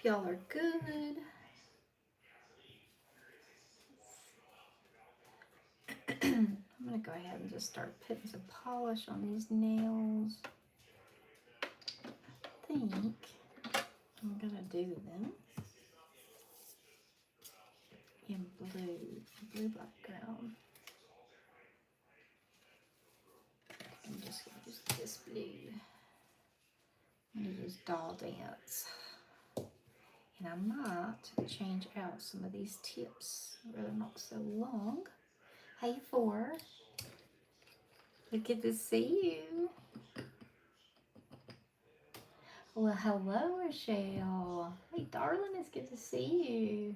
y'all are good. I'm gonna go ahead and just start putting some polish on these nails. I think I'm gonna do them in blue background. I'm just gonna use this blue. I'm gonna use Doll Dance. And I might change out some of these tips where they're not so long. Hey, Four. Good to see you. Well, hello, Rochelle. Hey, darling, it's good to see you.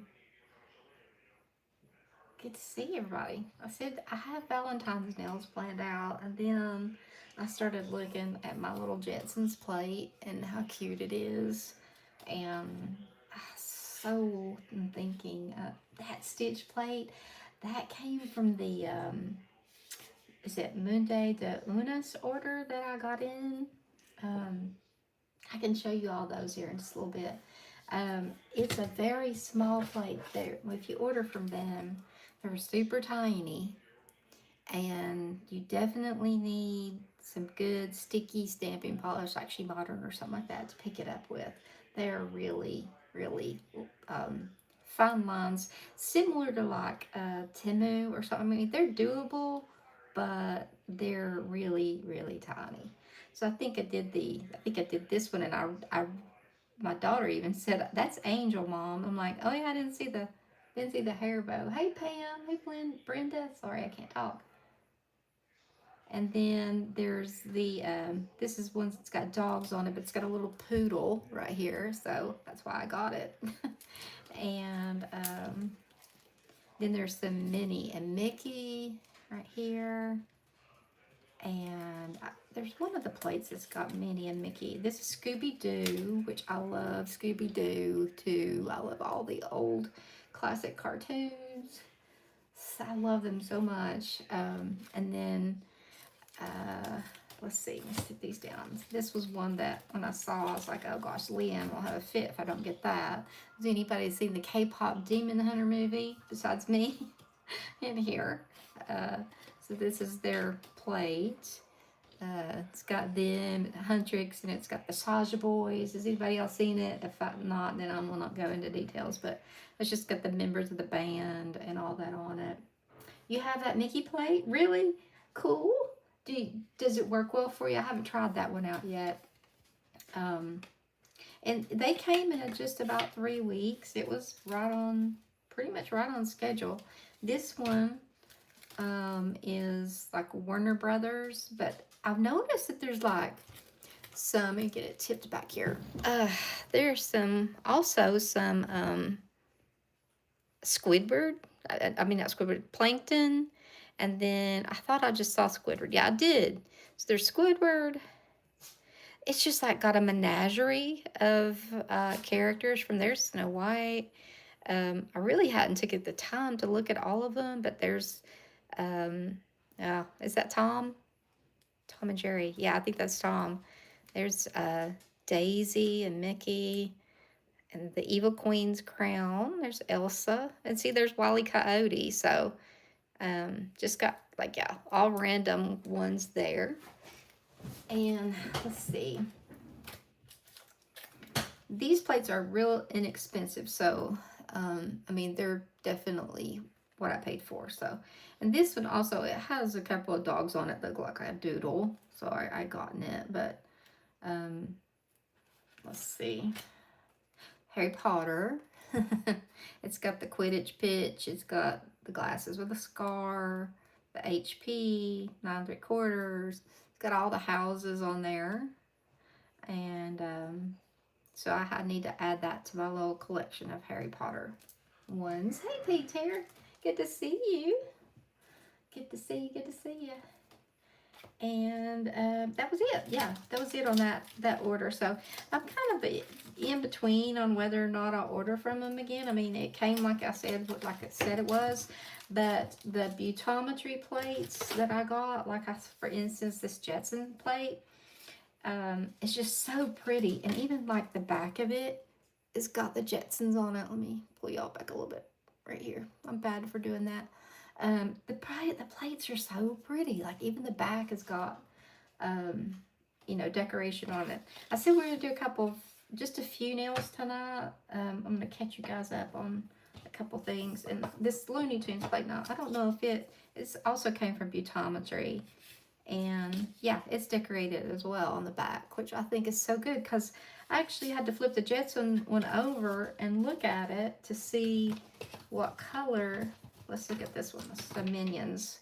Good to see everybody. I said I have Valentine's nails planned out, and then I started looking at my little Jetsons plate and how cute it is. And I so am thinking that stitch plate that came from the is it Munde de Unas order that I got in. Um, I can show you all those here in just a little bit. It's a very small plate. There, if you order from them, they're super tiny, and you definitely need some good sticky stamping polish like SheModern or something like that to pick it up with. They're really, really fine lines, similar to like Temu or something. I mean, they're doable, but they're really, really tiny. So I think I did this one, and I my daughter even said, "That's Angel, Mom." I'm like, "Oh yeah, I didn't see the hair bow." Hey Pam, hey Brenda. Sorry, I can't talk. And then there's the this is one that's got dogs on it, but it's got a little poodle right here, so that's why I got it. And then there's some Minnie and Mickey right here. And there's one of the plates that's got Minnie and Mickey. This is Scooby-Doo, which I love Scooby-Doo too. I love all the old classic cartoons. I love them so much. And then, let's see, let's put these down. This was one that when I saw, I was like, oh gosh, Leanne will have a fit if I don't get that. Has anybody seen the K-pop Demon Hunter movie besides me in here? So this is their plate. It's got them, Huntrix, and it's got the Saja Boys. Has anybody else seen it? If not, then I will not go into details. But it's just got the members of the band and all that on it. You have that Mickey plate? Really? Cool. Does it work well for you? I haven't tried that one out yet. And they came in just about 3 weeks. It was pretty much right on schedule. This one is like Warner Brothers, but I've noticed that there's like some, let me get it tipped back here. There's also some Squidward. I mean, not Squidward, Plankton. And then I thought I just saw Squidward. Yeah, I did. So there's Squidward. It's just like got a menagerie of characters from there's Snow White. I really hadn't taken the time to look at all of them, but there's, is that Tom? Tom and Jerry. Yeah, I think that's Tom. There's Daisy and Mickey and the Evil Queen's crown. There's Elsa. And see, there's Wile E. Coyote. So just got, like, yeah, all random ones there. And let's see. These plates are real inexpensive. So, I mean, they're definitely what I paid for. So, and this one also, it has a couple of dogs on it that look like a doodle. So I gotten it. But let's see. Harry Potter. It's got the Quidditch pitch. It's got the glasses with a scar, the HP, 9 3/4. It's got all the houses on there. And so I need to add that to my little collection of Harry Potter ones. Hey, Peter. Good to see you. Good to see you. Good to see you. And that was it. Yeah, that was it on that order. So I'm kind of in between on whether or not I'll order from them again. I mean, it came like I said, like it said it was. But the butometry plates that I got, for instance, this Jetson plate, it's just so pretty. And even like the back of it it's got the Jetsons on it. Let me pull y'all back a little bit right here. I'm bad for doing that. The plates are so pretty. Like even the back has got um, decoration on it. I said we're gonna do just a few nails tonight. I'm gonna catch you guys up on a couple things. And this Looney Tunes plate now, I don't know if it's also came from Butometry. And yeah, it's decorated as well on the back, which I think is so good because I actually had to flip the Jetson one over and look at it to see what color. Let's look at this one. This is the Minions.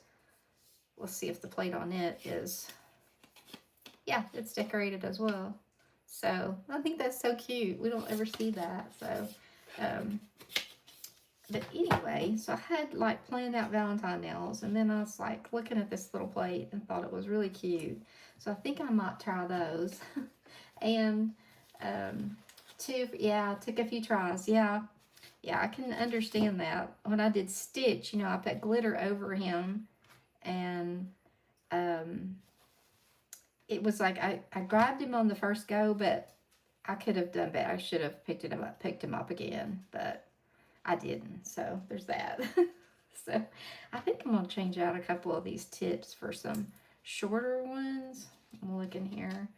Let's see if the plate on it is, yeah, it's decorated as well. So I think that's so cute. We don't ever see that. So, um, but anyway, so I had like planned out Valentine nails, and then I was like looking at this little plate and thought it was really cute. So I think I might try those. And yeah, took a few tries. Yeah, yeah, I can understand that. When I did Stitch, I put glitter over him, and um, it was like I grabbed him on the first go, but I could have done better. I should have picked him up again, but I didn't. So there's that. So I think I'm gonna change out a couple of these tips for some shorter ones. I'm looking here.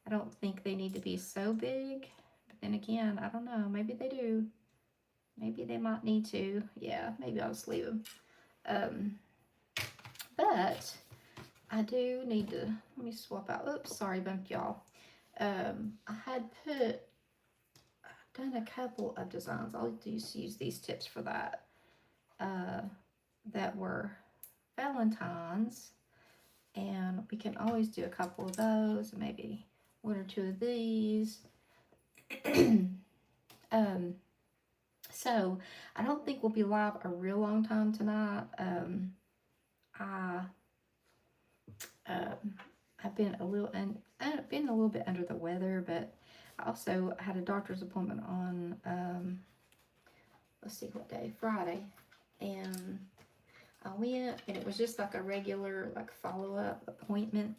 I don't think they need to be so big, but then again, I don't know. Maybe they do. Maybe they might need to. Yeah, maybe I'll just leave them. Um, but I do need to. Let me swap out. Oops, sorry, bumped y'all. I had done a couple of designs. I'll just use these tips for that. That were Valentine's, and we can always do a couple of those, maybe one or two of these. So I don't think we'll be live a real long time tonight. I've been I've been a little bit under the weather, but I also had a doctor's appointment on let's see what day, Friday, and I went, and it was just like a regular like follow-up appointment.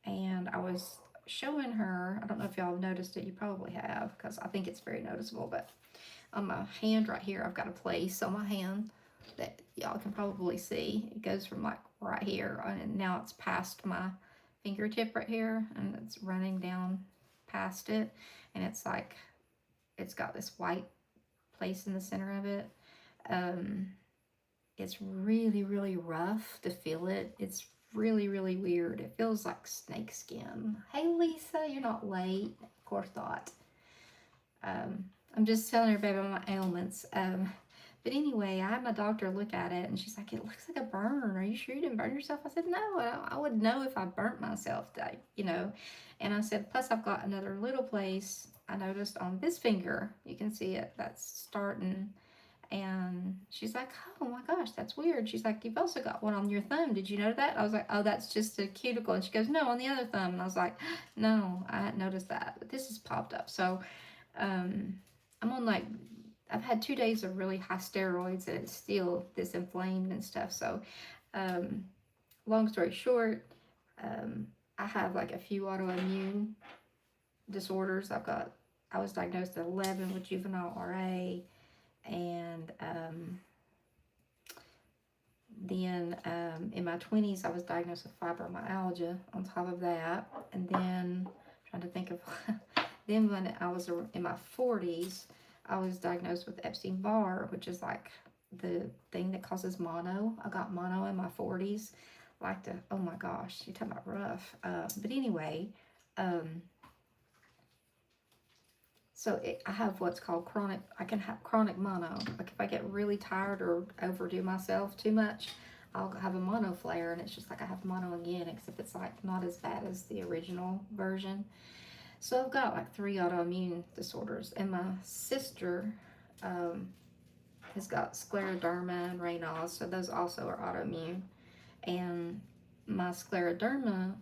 And I was showing her, I don't know if y'all have noticed it, you probably have, because I think it's very noticeable, but on my hand right here, I've got a place on my hand that y'all can probably see. It goes from like right here, and now it's past my fingertip right here, and it's running down past it, and it's like, it's got this white place in the center of it. It's really, really rough to feel it. It's really, really weird. It feels like snake skin. Hey, Lisa, you're not late. Of course not. I'm just telling everybody about my ailments. But anyway, I had my doctor look at it, and she's like, it looks like a burn. Are you sure you didn't burn yourself? I said, no, I would know if I burnt myself, And I said, plus I've got another little place I noticed on this finger. You can see it. That's starting. And she's like, oh my gosh, that's weird. She's like, you've also got one on your thumb. Did you know that? I was like, oh, that's just a cuticle. And she goes, no, on the other thumb. And I was like, no, I hadn't noticed that. But this has popped up. So I'm on like, I've had 2 days of really high steroids, and it's still this inflamed and stuff. So long story short, I have like a few autoimmune disorders. I was diagnosed at 11 with juvenile RA. And then in my 20s, I was diagnosed with fibromyalgia on top of that. And then, trying to think of, then when I was in my 40s, I was diagnosed with Epstein-Barr, which is like the thing that causes mono. I got mono in my 40s. Oh my gosh, you're talking about rough. But anyway, so I have what's called I can have chronic mono. Like if I get really tired or overdo myself too much, I'll have a mono flare, and it's just like I have mono again, except it's like not as bad as the original version. So I've got like 3 autoimmune disorders, and my sister has got scleroderma and Raynaud's, so those also are autoimmune. And my scleroderma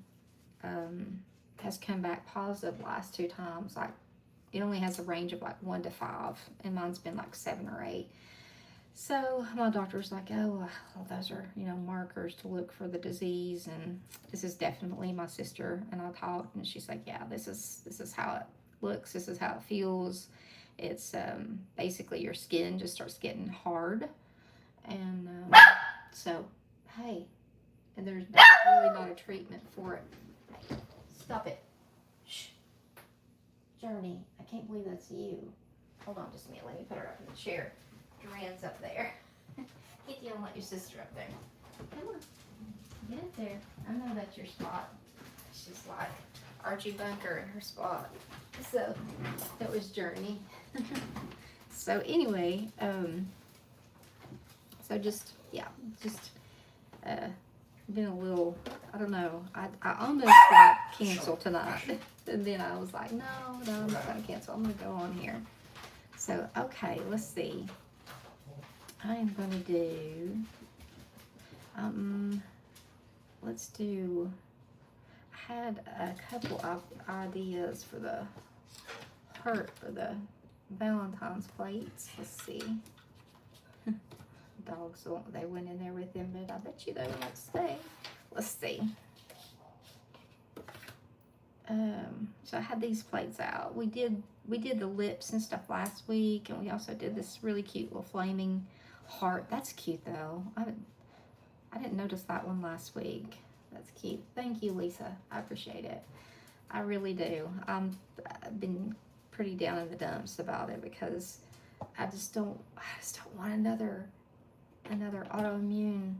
has come back positive the last 2 times. Like it only has a range of like 1 to 5, and mine's been like 7 or 8. So my doctor's like, oh, well, those are, markers to look for the disease, and this is definitely my sister. And I talked, and she's like, yeah, this is how looks. This is how it feels. It's basically your skin just starts getting hard. And so, hey, and there's really not a treatment for it. Hey, stop it. Shh. Journey, I can't believe that's you. Hold on just a minute. Let me put her up in the chair. Duran's up there. Get you and let your sister up there. Come on. Get up there. I know that's your spot. She's like Archie Bunker in her spot. So that was Journey. So anyway, so just been a little, I don't know. I almost like cancel tonight, and then I was like, no, I'm not gonna cancel. I'm gonna go on here. So okay, let's see. I am gonna do. Let's do. I had a couple of ideas for the Valentine's plates. Let's see. Dogs, they went in there with him, but I bet you they won't stay. Let's see. So I had these plates out. We did the lips and stuff last week, and we also did this really cute little flaming heart. That's cute though. I didn't notice that one last week. That's cute. Thank you, Lisa. I appreciate it. I really do. I've been pretty down in the dumps about it because I just don't want another autoimmune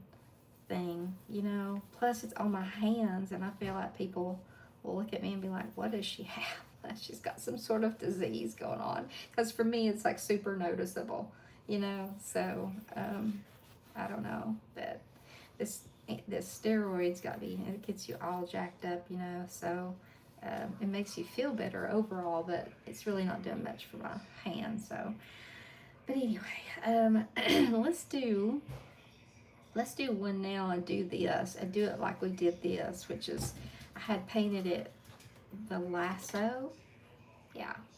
thing, you know. Plus it's on my hands, and I feel like people will look at me and be like, what does she have? She's got some sort of disease going on. Because for me it's like super noticeable, you know. So I don't know, but this steroids it gets you all jacked up, you know. So it makes you feel better overall, but it's really not doing much for my hands. So but anyway, let's do one now and do this and do it like we did this, which is I had painted it the lasso,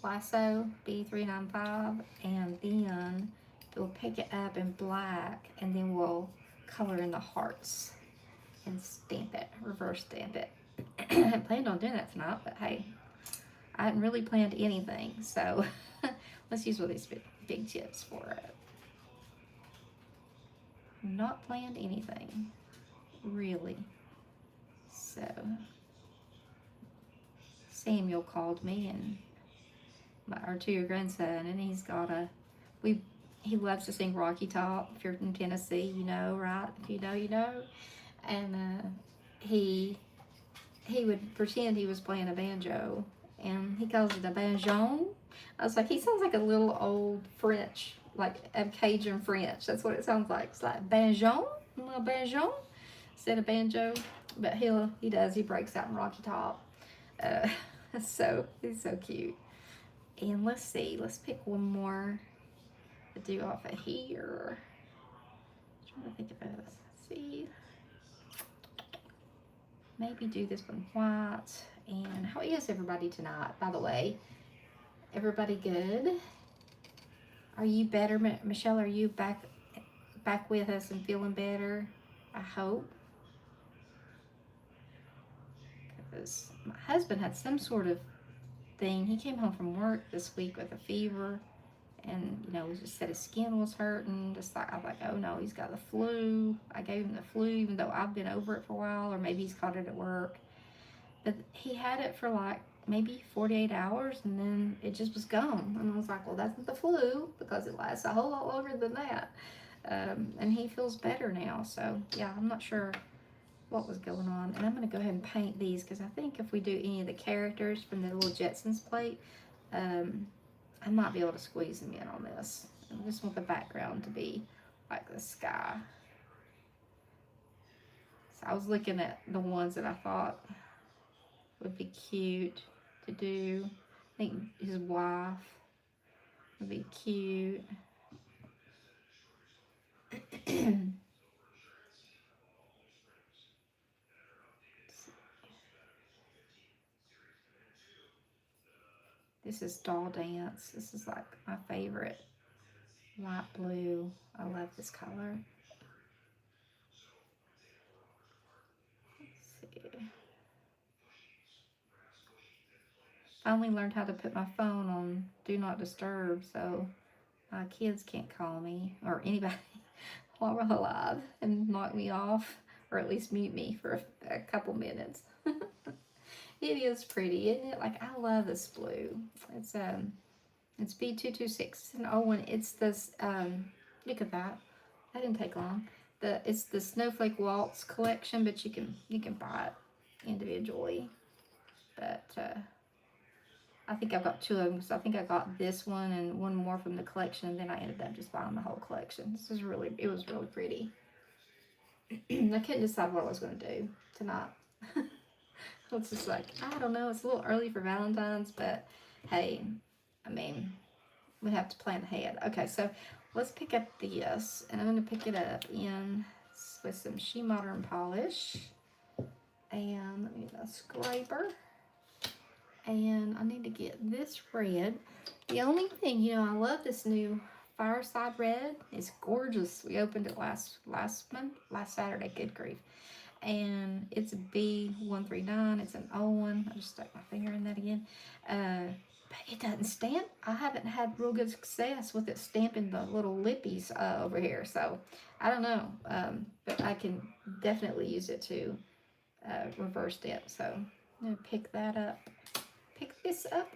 lasso B395, and then we'll pick it up in black, and then we'll color in the hearts and stamp it, reverse stamp it. I hadn't planned on doing that tonight, but hey, I hadn't really planned anything, so let's use one of these big chips for it. Not planned anything, really. So Samuel called me, and our 2-year grandson, and he's got he loves to sing Rocky Top. If you're in Tennessee, you know, right? If you know, you know. And he would pretend he was playing a banjo, and he calls it a banjon. I was like, he sounds like a little old French, like a Cajun French. That's what it sounds like. It's like banjon, a little banjon, instead of banjo. But he breaks out in Rocky Top. So he's so cute. And let's see, let's pick one more to do off of here. I'm trying to think about this. Let's see. Maybe do this one white. And how is everybody tonight, by the way? Everybody good? Are you better, Michelle? Are you back with us and feeling better? I hope. Because my husband had some sort of thing. He came home from work this week with a fever, and you know, just said his skin was hurting. Just like I was like, oh no, he's got the flu. I gave him the flu, even though I've been over it for a while, or maybe he's caught it at work. But he had it for like maybe 48 hours, and then it just was gone. And I was like, well, that's not the flu, because it lasts a whole lot longer than that. And he feels better now. So yeah, I'm not sure what was going on. And I'm going to go ahead and paint these, because I think if we do any of the characters from the little Jetsons plate, I might be able to squeeze them in on this. I just want the background to be like the sky. So I was looking at the ones that I thought would be cute to do. I think his wife would be cute. This is Doll Dance. This is like my favorite. Light blue. I love this color. Let's see. finally learned how to put my phone on Do Not Disturb so my kids can't call me or anybody while we're alive and knock me off or at least mute me for a couple minutes. It is pretty, isn't it? Like, I love this blue. It's B226. It's an old one. It's this look at that. That didn't take long. It's the Snowflake Waltz collection, but you can buy it individually. But I think I've got two of them, so I think I got this one and one more from the collection, and then I ended up just buying the whole collection. It was really pretty. I couldn't decide what I was going to do tonight. It's just like, I don't know, it's a little early for Valentine's, but hey, I mean, we have to plan ahead. Okay, so let's pick up this, and I'm going to pick it up with some SheModern polish, and let me get a scraper. And I need to get this red. The only thing, I love this new Fireside Red. It's gorgeous. We opened it last Saturday. Good grief. And it's a B139. It's an old one. I just stuck my finger in that again. But it doesn't stamp. I haven't had real good success with it stamping the little lippies over here. So I don't know. But I can definitely use it to reverse dip. So I'm going to pick that up. Pick this up,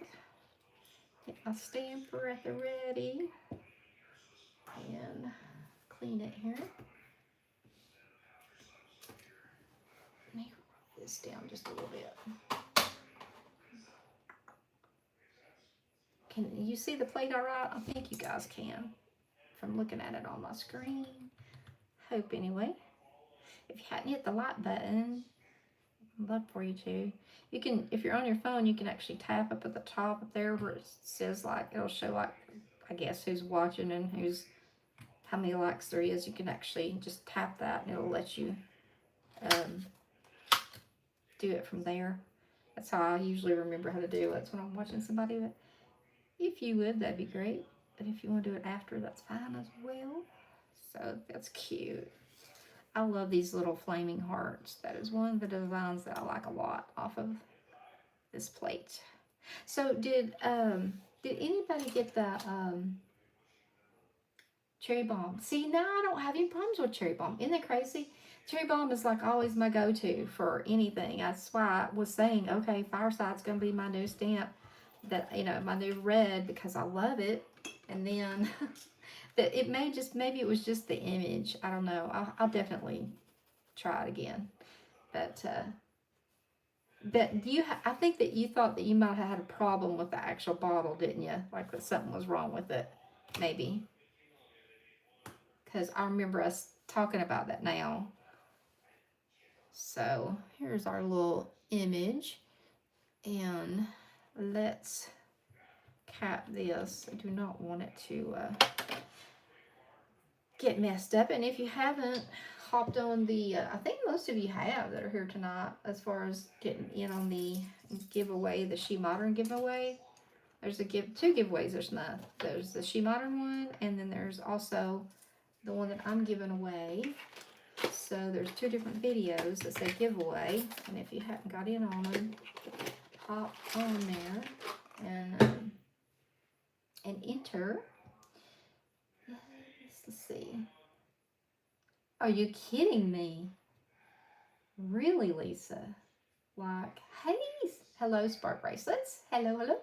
get my stamper at the ready, and clean it here. Let me roll this down just a little bit. Can you see the plate all right? I think you guys can from looking at it on my screen. Hope anyway. If you hadn't hit the like button, I'd love for you to. You can, if you're on your phone, you can actually tap up at the top up there where it says, like, it'll show, like, I guess who's watching and how many likes there is. You can actually just tap that and it'll let you do it from there. That's how I usually remember how to do it. It's when I'm watching somebody. But if you would, that'd be great. But if you want to do it after, that's fine as well. So that's cute. I love these little flaming hearts. That is one of the designs that I like a lot off of this plate. So did anybody get the cherry bomb? See, now I don't have any problems with cherry bomb. Isn't that crazy? Cherry bomb is like always my go-to for anything. That's why I was saying, okay, Fireside's gonna be my new stamp, that my new red, because I love it. And then that maybe it was just the image. I don't know. I'll definitely try it again. But I think that you thought that you might have had a problem with the actual bottle, didn't you? Like that something was wrong with it, maybe. Because I remember us talking about that now. So here's our little image, and let's cap this. I do not want it to get messed up. And if you haven't hopped on the, I think most of you have that are here tonight, as far as getting in on the giveaway, the SheModern giveaway. There's two giveaways. There's the SheModern one, and then there's also the one that I'm giving away. So there's two different videos that say giveaway, and if you haven't got in on them, hop on there and enter. Let's see. Are you kidding me? Really, Lisa? Like, hey, hello, Spark Bracelets. Hello, hello.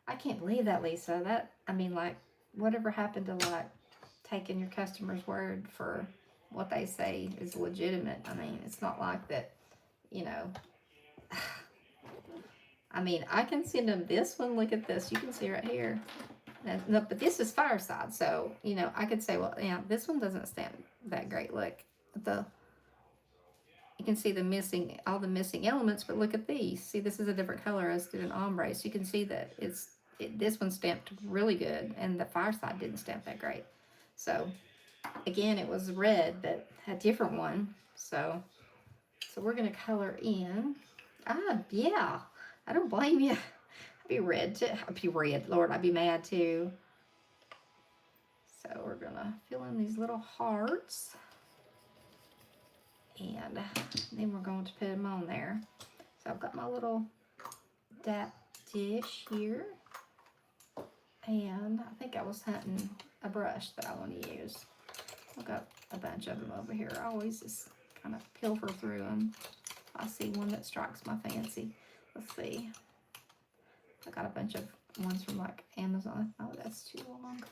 I can't believe that, Lisa. Like, whatever happened to, like, taking your customer's word for what they say is legitimate? I mean, it's not like that, I mean, I can send them this one. Look at this. You can see right here. No, but this is Fireside, so, I could say, well, yeah, this one doesn't stand that great. Look, you can see all the missing elements, but look at these. See, this is a different color as did an ombre, so you can see that this one stamped really good, and the Fireside didn't stamp that great. So, again, it was red, but a different one. So we're going to color in. Yeah, I don't blame you. I'd be red too. I'd be red. Lord, I'd be mad too. So we're going to fill in these little hearts. And then we're going to put them on there. So I've got my little dish here. And I think I was hunting a brush that I want to use. I've got a bunch of them over here. I always just kind of pilfer through them. I see one that strikes my fancy. Let's see. I got a bunch of ones from like Amazon. Oh, that's too long.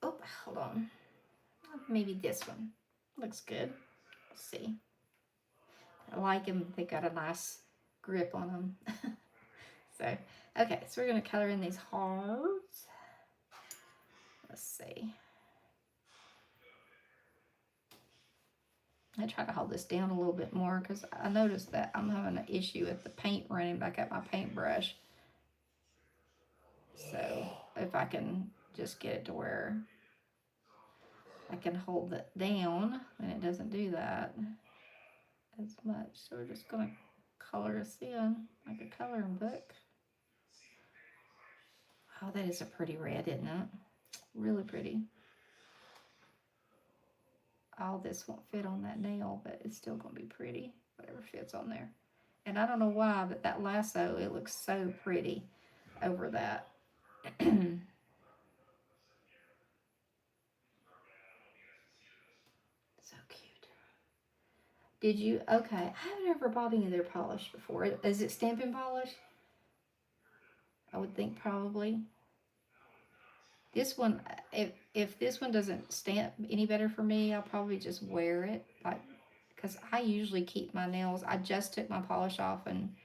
Oh, hold on. Maybe this one. Looks good. Let's see. I like them. They got a nice grip on them. So, okay. So we're going to color in these hearts. Let's see. I try to hold this down a little bit more because I noticed that I'm having an issue with the paint running back at my paintbrush. So if I can just get it to where I can hold it down, then it doesn't do that as much. So we're just going to color us in like a coloring book. Oh, that is a pretty red, isn't it? Really pretty. All this won't fit on that nail, but it's still going to be pretty, whatever fits on there. And I don't know why, but that lasso, it looks so pretty over that. So cute. Did you? Okay, I haven't ever bought any of their polish before. Is it stamping polish? I would think probably. This one, if this one doesn't stamp any better for me, I'll probably just wear it. Like, because I usually keep my nails. I just took my polish off and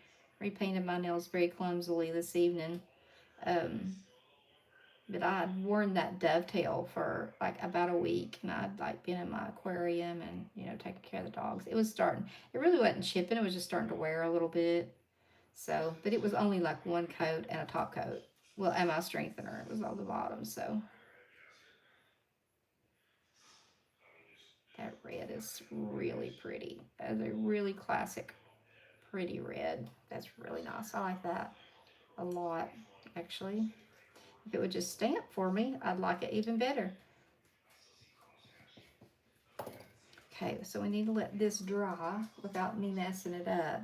repainted my nails very clumsily this evening. But I had worn that dovetail for like about a week, and I'd like been in my aquarium and taking care of the dogs. It was starting. It really wasn't chipping. It was just starting to wear a little bit. So, but it was only like one coat and a top coat. Well, and my strengthener. It was on the bottom. So that red is really pretty. That's a really classic, pretty red. That's really nice. I like that a lot, actually. If it would just stamp for me, I'd like it even better. Okay, so we need to let this dry without me messing it up.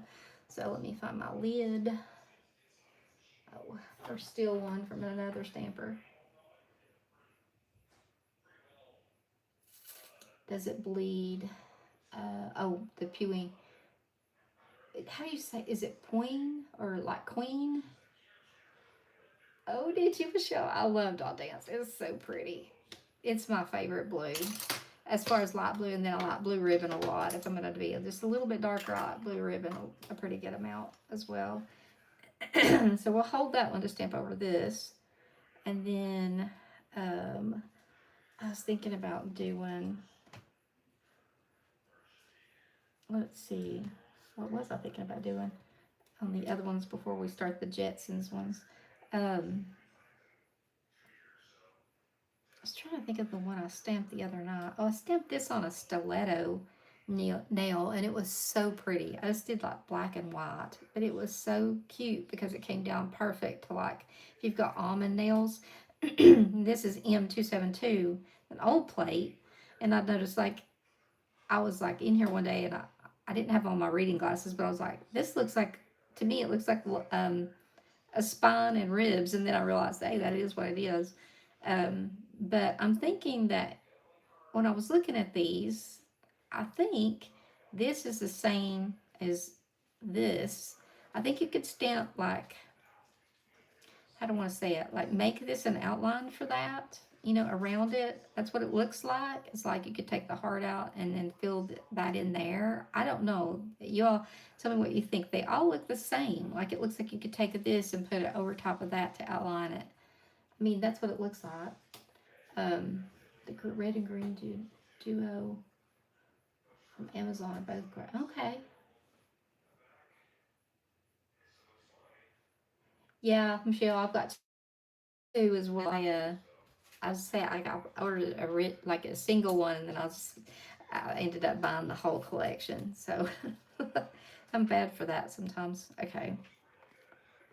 So let me find my lid. Oh, there's still one from another stamper. Does it bleed? Oh, the pewing. How do you say? Is it Queen or like Queen? Oh, did you, Michelle? I love Doll Dance. It's so pretty. It's my favorite blue. As far as light blue, and then I like blue ribbon a lot. If I'm going to be just a little bit darker, I like blue ribbon a pretty good amount as well. So we'll hold that one to stamp over this. And then I was thinking about doing, let's see, what was I thinking about doing on the other ones before we start the Jetsons ones? I was trying to think of the one I stamped the other night. Oh, I stamped this on a stiletto nail, and it was so pretty. I just did like black and white, but it was so cute because it came down perfect to like if you've got almond nails. This is M272, an old plate, and I noticed like I was like in here one day and I didn't have on my reading glasses, but I was like, this looks like, to me it looks like a spine and ribs, and then I realized, hey, that is what it is. But I'm thinking that when I was looking at these, I think this is the same as this. I think you could stamp like, how do I want to say it? Like make this an outline for that, around it. That's what it looks like. It's like you could take the heart out and then fill that in there. I don't know. You all tell me what you think. They all look the same. Like it looks like you could take this and put it over top of that to outline it. I mean, that's what it looks like. The red and green duo from Amazon are both great. Okay. Yeah, Michelle, I've got two as well. I say I ordered like a single one, and then I ended up buying the whole collection. So I'm bad for that sometimes. Okay,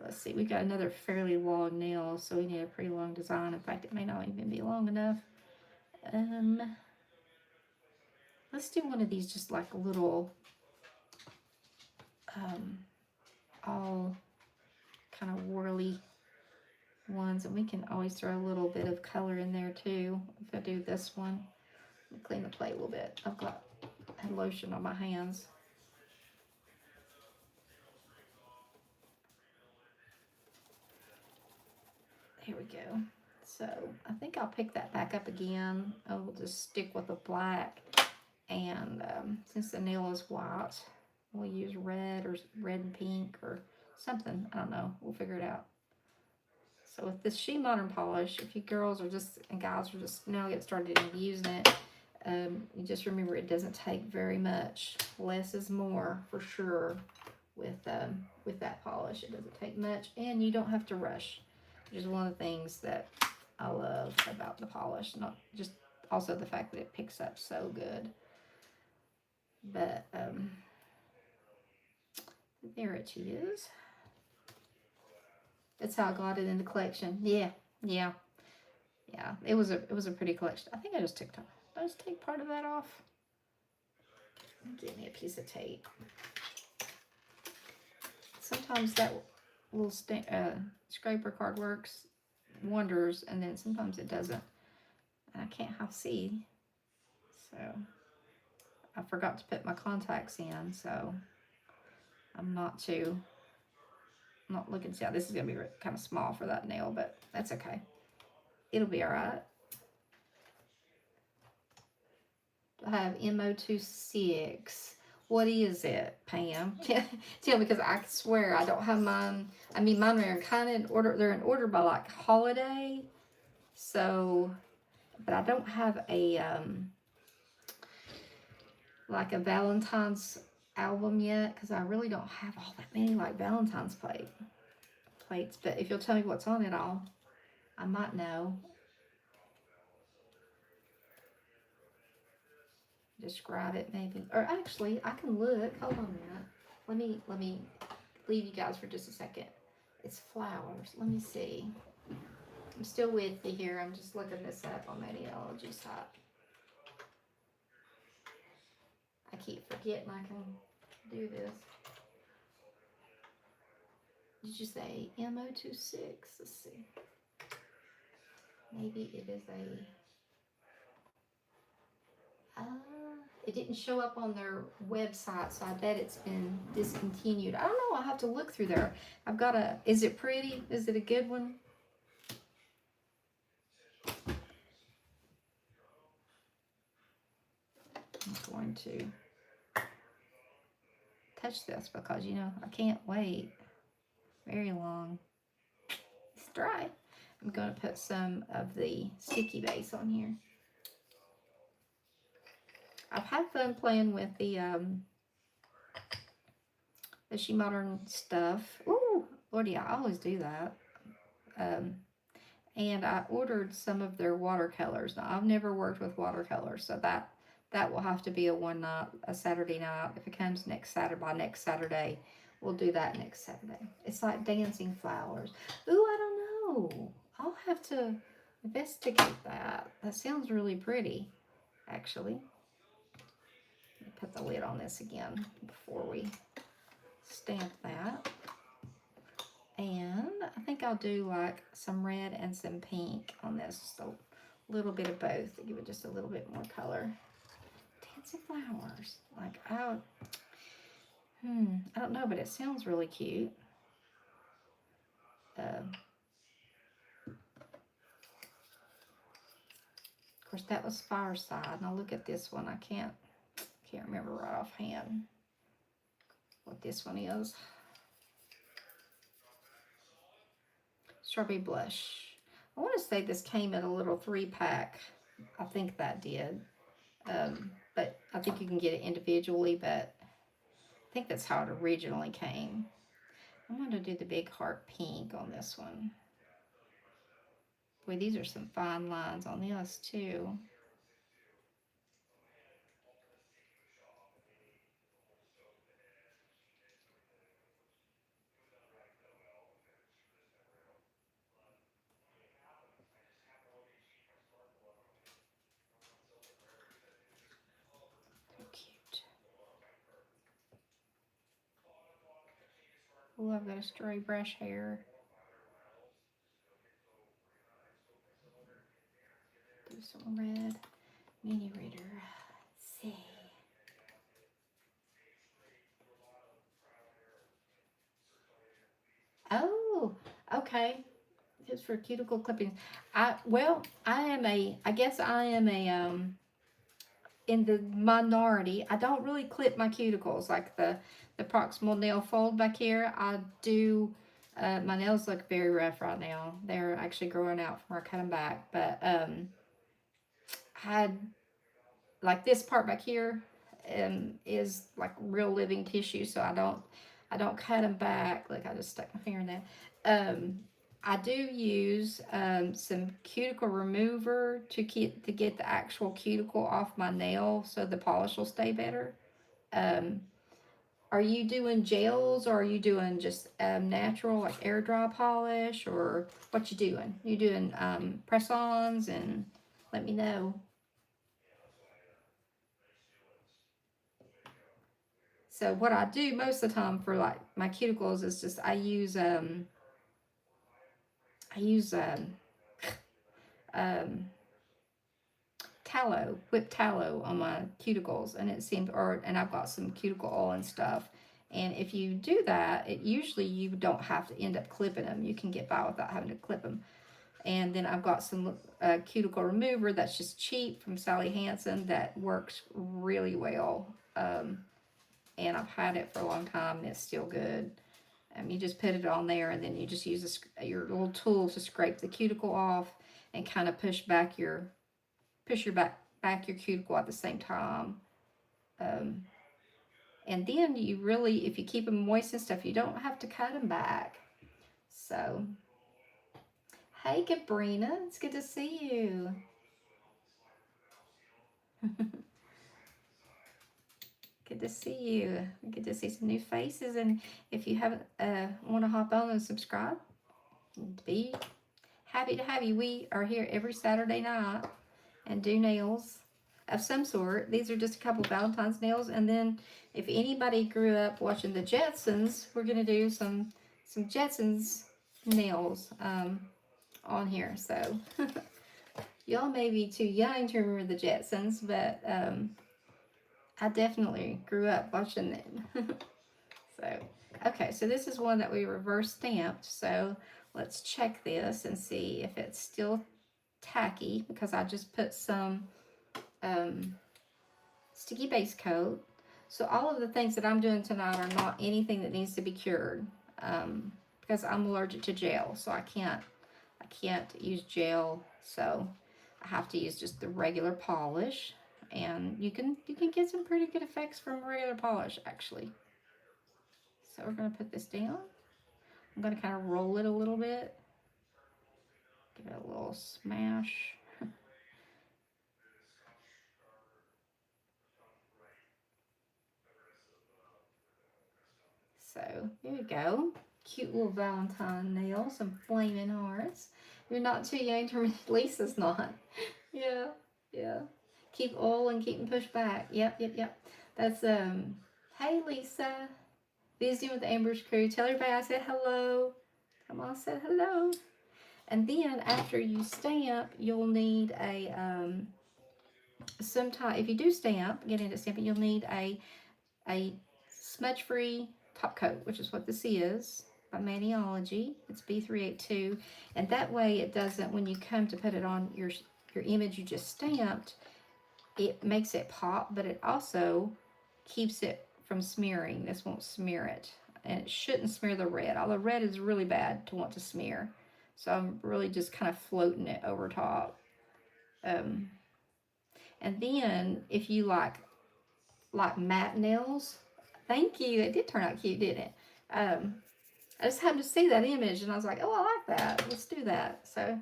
let's see. We got another fairly long nail, so we need a pretty long design. In fact, it may not even be long enough. Let's do one of these, just like a little, all kind of whirly lines, and we can always throw a little bit of color in there too. If I do this one, clean the plate a little bit. I've got lotion on my hands. Here we go. So I think I'll pick that back up again. I will just stick with the black, and since the nail is white, we'll use red or red and pink or something. I don't know. We'll figure it out. So with this SheModern polish, if you girls are just, and guys are just now get started in using it, you just remember it doesn't take very much. Less is more for sure with that polish. It doesn't take much, and you don't have to rush, which is one of the things that I love about the polish. Not just also the fact that it picks up so good. But there it is. That's how I got it in the collection. Yeah. It was a pretty collection. I think I just took did I just take part of that off? Give me a piece of tape. Sometimes that little scraper card works wonders, and then sometimes it doesn't. And I can't see, so I forgot to put my contacts in, so I'm not looking to see how this is going to be kind of small for that nail, but that's okay. It'll be all right. I have MO26. What is it, Pam? Tell me, because I swear I don't have mine. I mean, mine are kind of in order. They're in order by like holiday. So, but I don't have a like a Valentine's album yet, because I really don't have all that many like Valentine's plates. But if you'll tell me what's on it, I might know. Describe it maybe, or actually I can look. Hold on a minute. Let me leave you guys for just a second. It's flowers. Let me see. I'm still with you here. I'm just looking this up on Maniology site. I keep forgetting I can do this. Did you say MO26? Let's see. Maybe it is it didn't show up on their website, so I bet it's been discontinued. I don't know. I'll have to look through there. I've got is it pretty? Is it a good one? I'm going to touch this because, I can't wait very long. It's dry. I'm going to put some of the sticky base on here. I've had fun playing with the SheModern stuff. Ooh, Lordy, I always do that. And I ordered some of their watercolors. Now, I've never worked with watercolors, so that will have to be a Saturday night. If it comes by next Saturday, we'll do that next Saturday. It's like dancing flowers. Ooh, I don't know. I'll have to investigate that. That sounds really pretty, actually. Put the lid on this again before we stamp that. And I think I'll do like some red and some pink on this. Just a little bit of both to give it just a little bit more color. Dancing flowers. Like, I don't know, but it sounds really cute. Of course, that was Fireside. Now look at this one. I can't remember right offhand what this one is. Strawberry Blush. I want to say this came in a little 3-pack. I think that did. But I think you can get it individually, but I think that's how it originally came. I'm going to do the big heart pink on this one. Boy, these are some fine lines on this too. Cute. Oh, I've got a stray brush hair. some red mini reader. Let's see. Oh, okay. Just for cuticle clippings. I guess I am a in the minority. I don't really clip my cuticles like the proximal nail fold back here. I do. My nails look very rough right now. They're actually growing out from where I cut them back. But I had like this part back here is like real living tissue, so I don't cut them back. Like I just stuck my finger in that. Um, I do use some cuticle remover to get the actual cuticle off my nail, so the polish will stay better. Um, are you doing gels, or are you doing just natural like air dry polish, or what you doing? You doing press-ons? And let me know. So what I do most of the time for like my cuticles is just I use um, tallow, whipped tallow on my cuticles, and it seems, and I've got some cuticle oil and stuff. And if you do that, it usually you don't have to end up clipping them. You can get by without having to clip them. And then I've got some cuticle remover that's just cheap from Sally Hansen that works really well. And I've had it for a long time and it's still good. You just put it on there, and then you just use your little tool to scrape the cuticle off and kind of push your your cuticle at the same time. Um, and then you really, if you keep them moist and stuff, you don't have to cut them back. So, hey, Gabrina, it's good to see you. Good to see you. Good to see some new faces. And if you haven't want to hop on and subscribe, be happy to have you. We are here every Saturday night and do nails of some sort. These are just a couple Valentine's nails. And then if anybody grew up watching the Jetsons, we're going to do some Jetsons nails on here. So y'all may be too young to remember the Jetsons, but I definitely grew up watching them. So, okay, so this is one that we reverse stamped. So let's check this and see if it's still tacky, because I just put some sticky base coat. So all of the things that I'm doing tonight are not anything that needs to be cured, because I'm allergic to gel, so I can't use gel. So I have to use just the regular polish, and you can get some pretty good effects from regular polish actually. So we're gonna put this down. I'm gonna kind of roll it a little bit, give it a little smash. So here we go. Cute little Valentine nails, some flaming hearts. You're not too young to Lisa's not. Yeah, yeah. Keep oil and keep them pushed back. Yep. That's hey Lisa. Visiting with Amber's crew. Tell everybody I said hello. Come on, said hello. And then after you stamp, you'll need a sometime if you do stamp, get into stamping, you'll need a smudge-free top coat, which is what this is by Maniology. It's B382, and that way it doesn't, when you come to put it on your image you just stamped, it makes it pop, but it also keeps it from smearing. This won't smear it, and it shouldn't smear the red. All the red is really bad to want to smear, so I'm really just kind of floating it over top. And then if you like matte nails, thank you. It did turn out cute, didn't it? I just happened to see that image and I was like, oh, I like that. Let's do that. So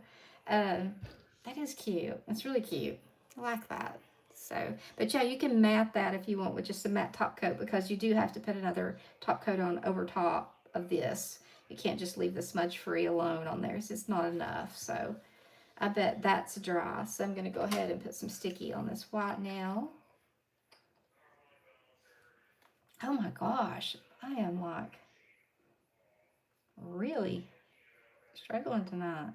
that is cute. It's really cute. I like that. So, but yeah, you can matte that if you want with just a matte top coat, because you do have to put another top coat on over top of this. You can't just leave the smudge free alone on there. It's not enough. So I bet that's dry. So I'm going to go ahead and put some sticky on this white now. Oh my gosh, I am like really struggling tonight.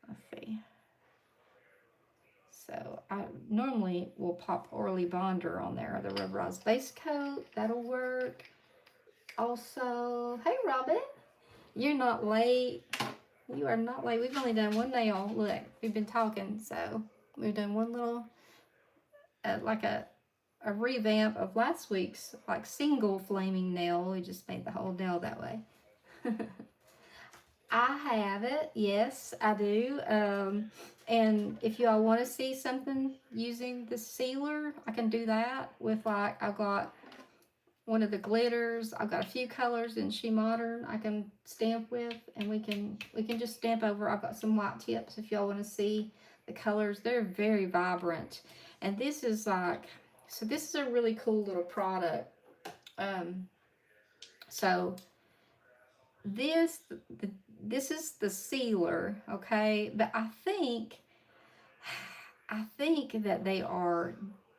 Let's see. So I normally will pop Orly Bonder on there, the rubberized base coat. That'll work. Also, hey Robin, you're not late. You are not late. We've only done one nail. Look, we've been talking, so we've done one little, like a revamp of last week's like single flaming nail. We just made the whole nail that way. I have it. Yes, I do. And if you all want to see something using the sealer, I can do that with like, I've got one of the glitters. I've got a few colors in SheModern I can stamp with, and we can just stamp over. I've got some white tips if y'all want to see the colors. They're very vibrant. And this is like, so this is a really cool little product. So this is the sealer, okay? But I think that they are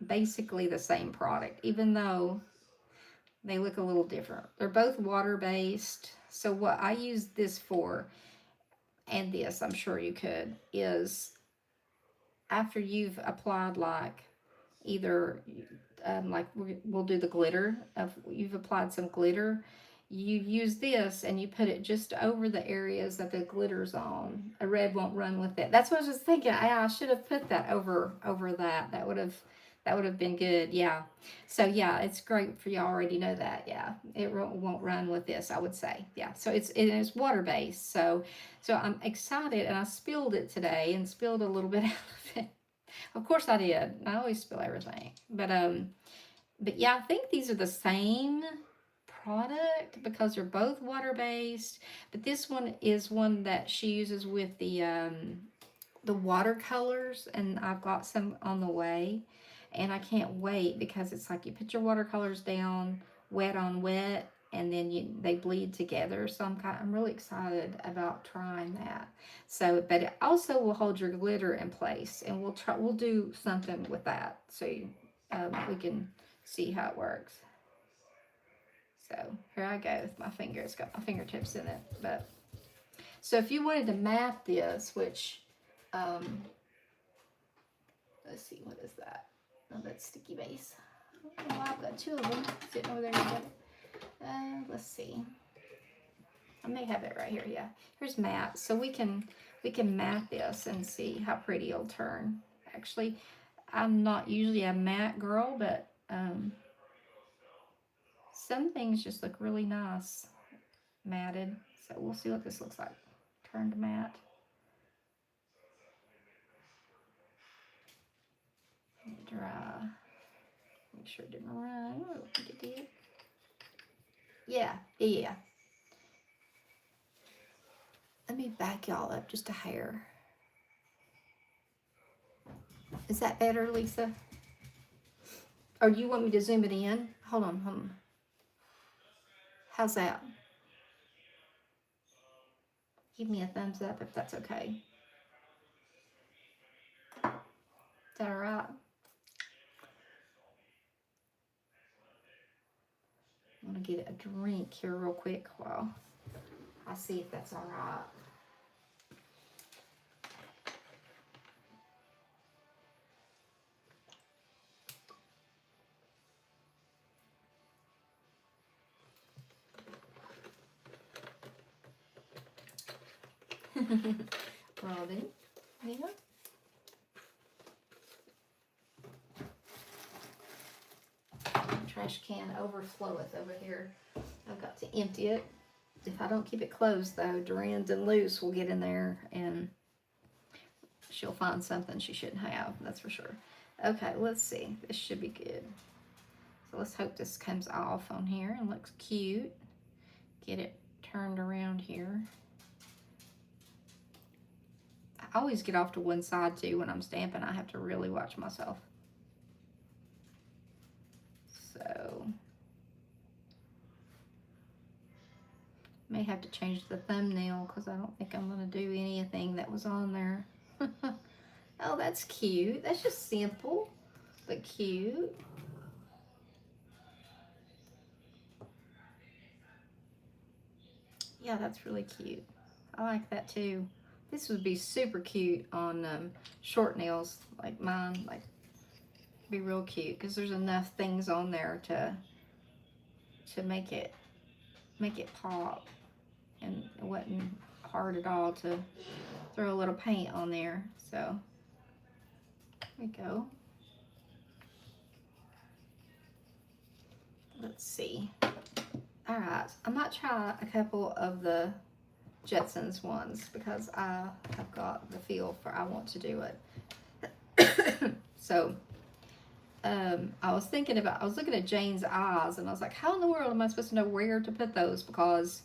basically the same product, even though they look a little different. They're both water-based. So what I use this for, and this I'm sure you could, is after you've applied like either like we'll do the glitter, you've applied some glitter, you use this and you put it just over the areas that the glitter's on. A red won't run with it. That's what I was just thinking. I should have put that over that. That would have been good. Yeah. So yeah, it's great for you already know that. Yeah, it won't run with this, I would say. Yeah. So it is water based. So I'm excited, and I spilled it today and spilled a little bit out of it. Of course I did. I always spill everything. But yeah, I think these are the same product because they're both water-based. But this one is one that she uses with the watercolors, and I've got some on the way. And I can't wait because it's like you put your watercolors down, wet on wet, and then they bleed together. So I'm really excited about trying that. So, but it also will hold your glitter in place, and we'll do something with that so we can see how it works. So here I go with my finger. It's got my fingertips in it. But so if you wanted to map this, which let's see, what is that? Oh, that's sticky base. Oh, I've got two of them sitting over there together. Let's see. I may have it right here. Yeah, here's matte. So we can matte this and see how pretty it'll turn. Actually, I'm not usually a matte girl, but some things just look really nice matted. So we'll see what this looks like. Turned matte. Dry. Make sure it didn't run. I don't think it did. Yeah. Let me back y'all up just a hair. Is that better, Lisa? Or do you want me to zoom it in? Hold on. How's that? Give me a thumbs up if that's okay. Is that all right? I'm going to get a drink here real quick while I see if that's all right. Robin, yeah. Trash can overfloweth over here. I've got to empty it. If I don't keep it closed, though, Duran's and Luce will get in there and she'll find something she shouldn't have. That's for sure. Okay, let's see. This should be good. So let's hope this comes off on here and looks cute. Get it turned around here. I always get off to one side too when I'm stamping. I have to really watch myself. So may have to change the thumbnail because I don't think I'm going to do anything that was on there. Oh, that's cute. That's just simple, but cute. Yeah, that's really cute. I like that too. This would be super cute on short nails like mine. Like, be real cute because there's enough things on there to make it pop, and it wasn't hard at all to throw a little paint on there. So there we go. Let's see. All right, I might try a couple of the Jetsons ones because I have got the feel for I want to do it. So I was looking at Jane's eyes, and I was like, how in the world am I supposed to know where to put those? Because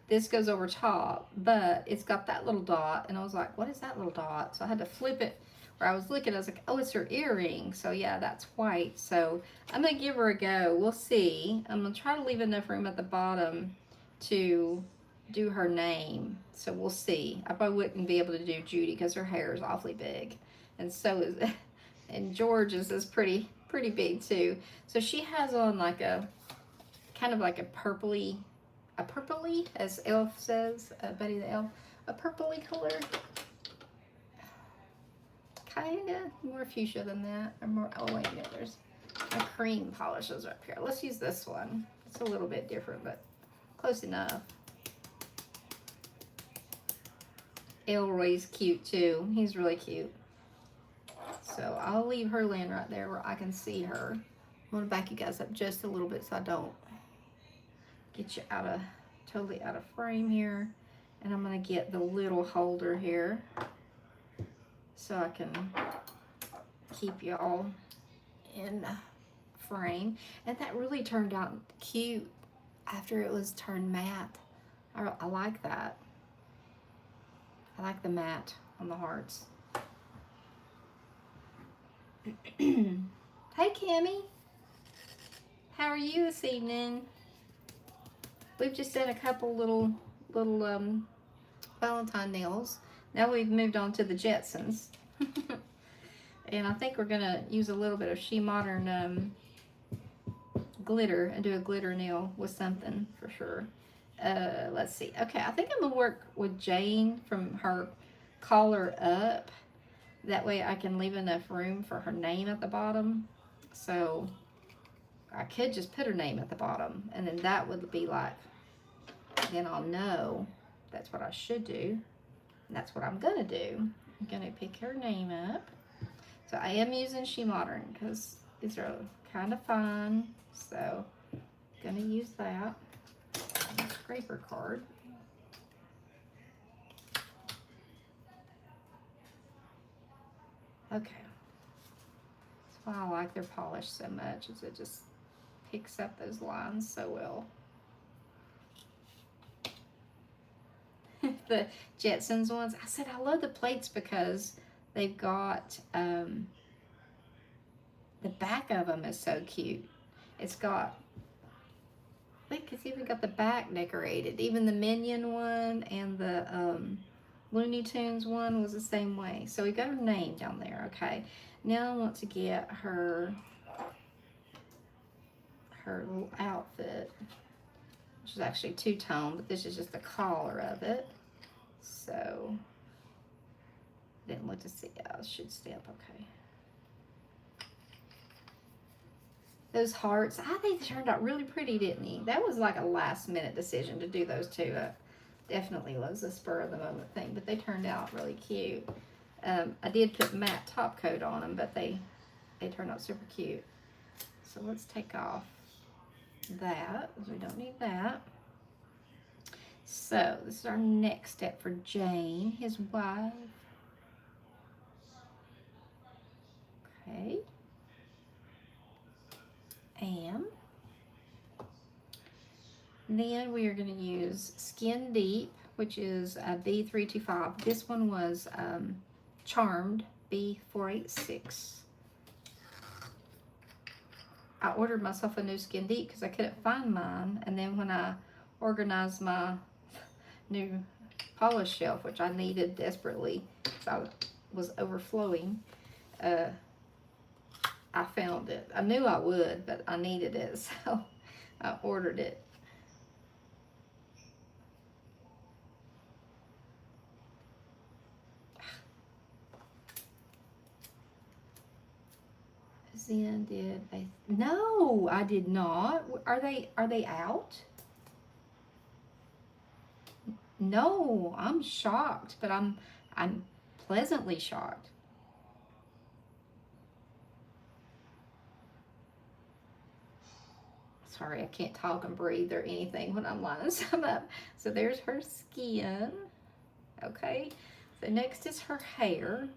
this goes over top, but it's got that little dot, and I was like, what is that little dot? So I had to flip it. Where I was looking, I was like, oh, it's her earring. So yeah, that's white. So I'm gonna give her a go. We'll see. I'm gonna try to leave enough room at the bottom to do her name. So we'll see. I probably wouldn't be able to do Judy because her hair is awfully big, and so is and George's is pretty big too. So she has on like a kind of like a purpley, as Elf says, Betty the Elf, a purpley color. Kinda more fuchsia than that, or more. Oh wait, no, there's my cream polishes up here. Let's use this one. It's a little bit different, but close enough. Elroy's cute too. He's really cute. So I'll leave her laying right there where I can see her. I'm gonna back you guys up just a little bit so I don't get you totally out of frame here. And I'm gonna get the little holder here so I can keep you all in frame. And that really turned out cute after it was turned matte. I like that. I like the matte on the hearts. Hey Kimmy, how are you this evening? We've just done a couple little Valentine nails. Now we've moved on to the Jetsons. And I think we're gonna use a little bit of SheModern glitter and do a glitter nail with something for sure. Let's see. Okay, I think I'm gonna work with Jane from her collar up. That way I can leave enough room for her name at the bottom. So I could just put her name at the bottom, and then that would be like, then I'll know that's what I should do. And that's what I'm gonna do. I'm gonna pick her name up. So I am using SheModern because these are kind of fun. So I'm gonna use that. Scraper card. Okay. That's why I like their polish so much, is it just picks up those lines so well. The Jetsons ones, I said I love the plates because they've got the back of them is so cute. It's got, look, it's even got the back decorated. Even the Minion one and the Looney Tunes one was the same way. So we got her name down there. Okay, now I want to get her little outfit, which is actually two-tone, but this is just the collar of it. So didn't look to see. I should stamp okay. Those hearts, I think they turned out really pretty, didn't they? That was like a last-minute decision to do those two. Definitely was a spur-of-the-moment thing, but they turned out really cute. I did put matte top coat on them, but they turned out super cute. So let's take off that, because we don't need that. So this is our next step for Jane, his wife. Okay. And then we are going to use Skin Deep, which is B325. This one was Charmed B486. I ordered myself a new Skin Deep because I couldn't find mine, and then when I organized my new polish shelf, which I needed desperately because I was overflowing, I found it. I knew I would, but I needed it, so I ordered it. Zen did a no, I did not. Are they out? No, I'm shocked, but I'm pleasantly shocked. Sorry, I can't talk and breathe or anything when I'm lining some up. So there's her skin. Okay. So next is her hair.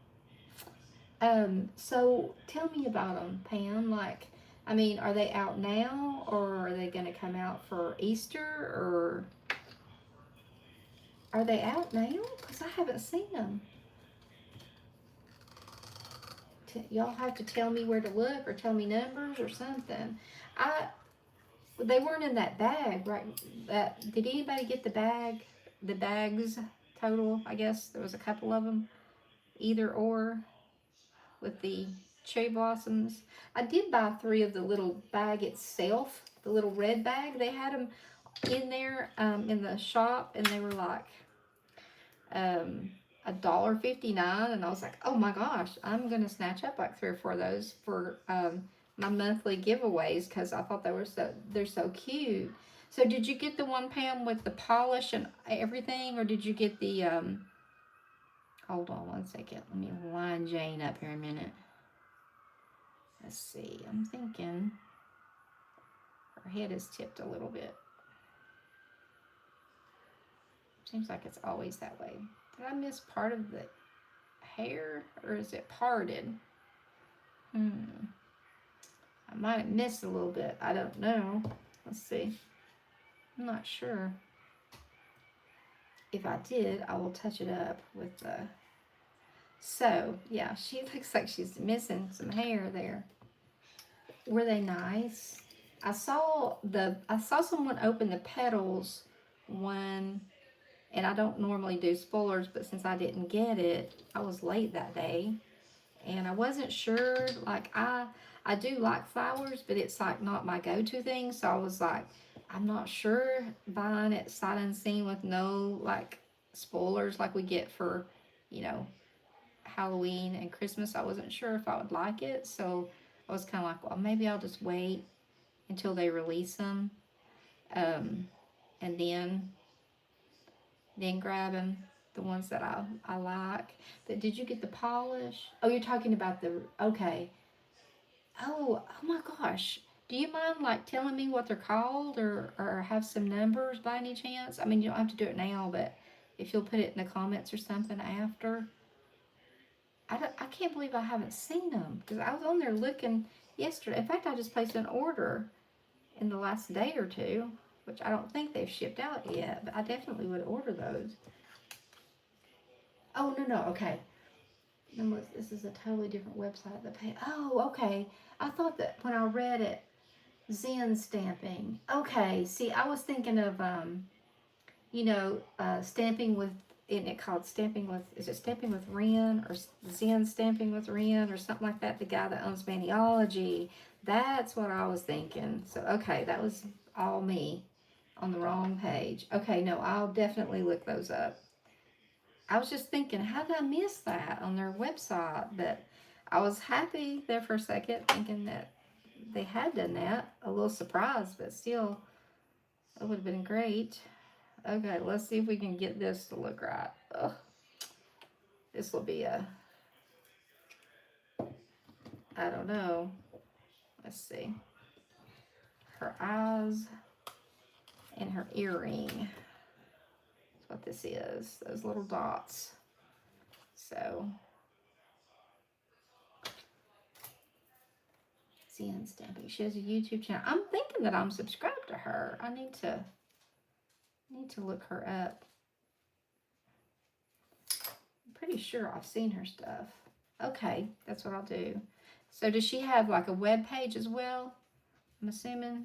So tell me about them, Pam. Like, I mean, are they out now, or are they going to come out for Easter, or are they out now? Because I haven't seen them. Y'all have to tell me where to look, or tell me numbers, or something. I They weren't in that bag, right? Did anybody get the bag? The bags total? I guess there was a couple of them, either or, with the cherry blossoms. I did buy 3 of the little bag itself, the little red bag. They had them in there in the shop, and they were like $1.59, and I was like, oh my gosh, I'm gonna snatch up like 3 or 4 of those for my monthly giveaways, because I thought they're so cute. So did you get the one, Pam, with the polish and everything, or did you get the hold on one second, let me line Jane up here a minute. Let's see, I'm thinking her head is tipped a little bit. Seems like it's always that way. Did I miss part of the hair, or is it parted? I might have missed a little bit. I don't know. Let's see. I'm not sure. If I did, I will touch it up with the... So, yeah, she looks like she's missing some hair there. Were they nice? I saw someone open the petals one, and I don't normally do spoilers, but since I didn't get it, I was late that day. And I wasn't sure, like, I do like flowers, but it's like not my go-to thing. So I was like, I'm not sure buying it sight unseen with no like spoilers like we get for, you know, Halloween and Christmas. I wasn't sure if I would like it. So I was kind of like, well, maybe I'll just wait until they release them. And then grab them, the ones that I like. But did you get the polish? Oh, you're talking about the, okay. Oh my gosh. Do you mind like telling me what they're called, or have some numbers by any chance? I mean, you don't have to do it now, but if you'll put it in the comments or something after. I can't believe I haven't seen them, because I was on there looking yesterday. In fact, I just placed an order in the last day or two, which I don't think they've shipped out yet, but I definitely would order those. Oh, no, okay. This is a totally different website. Oh, okay. I thought that when I read it, Zen stamping. Okay, see, I was thinking of stamping with, isn't it called stamping with? Is it stamping with Ren, or Zen stamping with Ren, or something like that? The guy that owns Maniology. That's what I was thinking. So okay, that was all me on the wrong page. Okay, no, I'll definitely look those up. I was just thinking, how did I miss that on their website? But I was happy there for a second, thinking that they had done that. A little surprised, but still, it would have been great. Okay, let's see if we can get this to look right. Ugh. This will be I don't know. Let's see. Her eyes and her earring. That's what this is. Those little dots. So, Zen stamping. She has a YouTube channel. I'm thinking that I'm subscribed to her. I need to look her up. I'm pretty sure I've seen her stuff. Okay, that's what I'll do. So does she have like a web page as well? I'm assuming.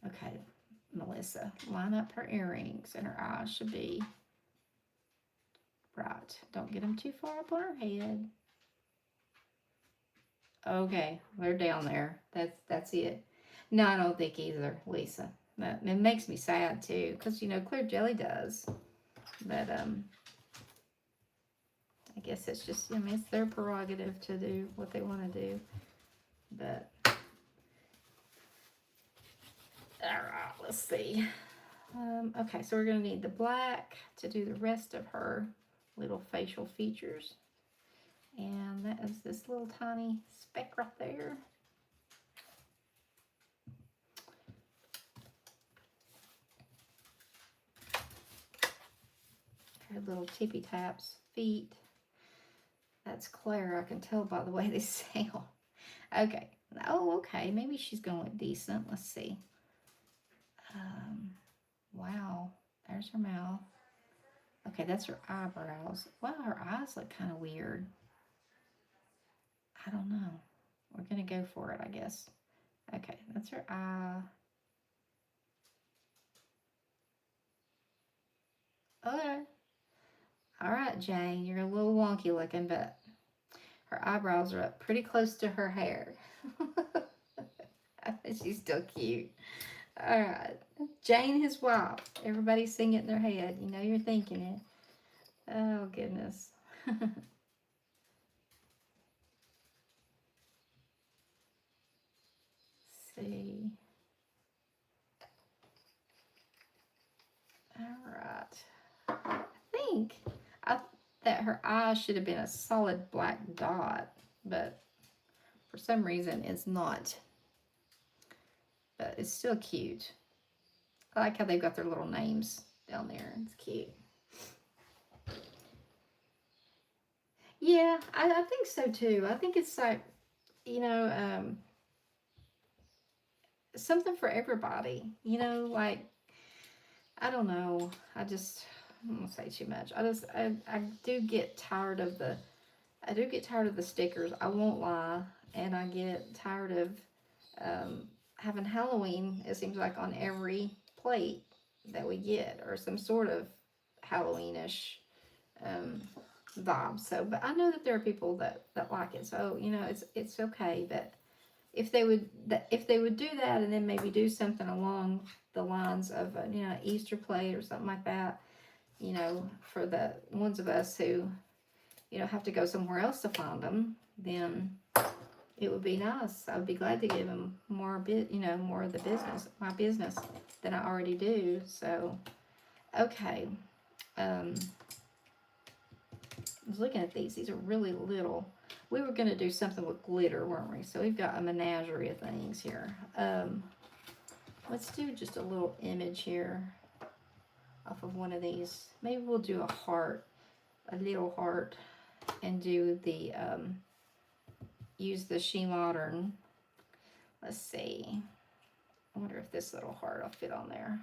Okay, Melissa, line up her earrings, and her eyes should be right. Don't get them too far up on her head. Okay, they're down there. That's it. No, I don't think either, Lisa. It makes me sad too, because clear jelly does. But I guess it's just, I mean, it's their prerogative to do what they want to do. But, alright, let's see. Okay, so we're going to need the black to do the rest of her little facial features. And that is this little tiny speck right there. Her little tippy taps feet. That's Claire, I can tell by the way they sound. Okay. Oh, okay. Maybe she's going to look decent. Let's see. Wow. There's her mouth. Okay, that's her eyebrows. Wow, her eyes look kind of weird. I don't know. We're going to go for it, I guess. Okay, that's her eye. Okay. All right, Jane, you're a little wonky looking, but her eyebrows are up pretty close to her hair. She's still cute. All right. Jane, his wife. Everybody sing it in their head. You know you're thinking it. Oh, goodness. See. All right. I think that her eyes should have been a solid black dot, but for some reason it's not. But it's still cute. I like how they've got their little names down there. It's cute. Yeah, I think so too. I think it's like, you know, something for everybody. You know, like, I don't know. I don't want to say too much. I do get tired of the stickers. I won't lie. And I get tired of having Halloween, it seems like, on every plate that we get, or some sort of Halloweenish um, vibe. So, but I know that there are people that like it. So, you know, it's okay. But if they would do that, and then maybe do something along the lines of a, you know, Easter plate or something like that, you know, for the ones of us who, you know, have to go somewhere else to find them, then it would be nice. I would be glad to give them more more of the business, my business, than I already do. So, okay. I was looking at these. These are really little. We were going to do something with glitter, weren't we? So we've got a menagerie of things here. Let's do just a little image here off of one of these. Maybe we'll do a heart, a little heart, and do the, use the SheModern. Let's see. I wonder if this little heart will fit on there.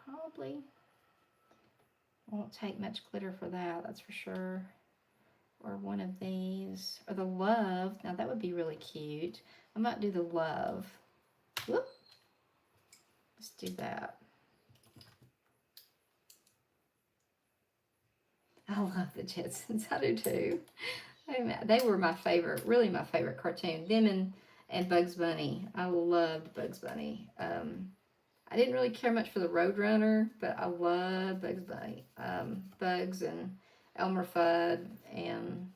Probably. Won't take much glitter for that, that's for sure. Or one of these. Or the love. Now that would be really cute. I might do the love. Whoop. Let's do that. I love the Jetsons. I do too. They were my favorite, really my favorite cartoon. Them and Bugs Bunny. I loved Bugs Bunny. I didn't really care much for the Roadrunner, but I loved Bugs Bunny. Bugs and Elmer Fudd and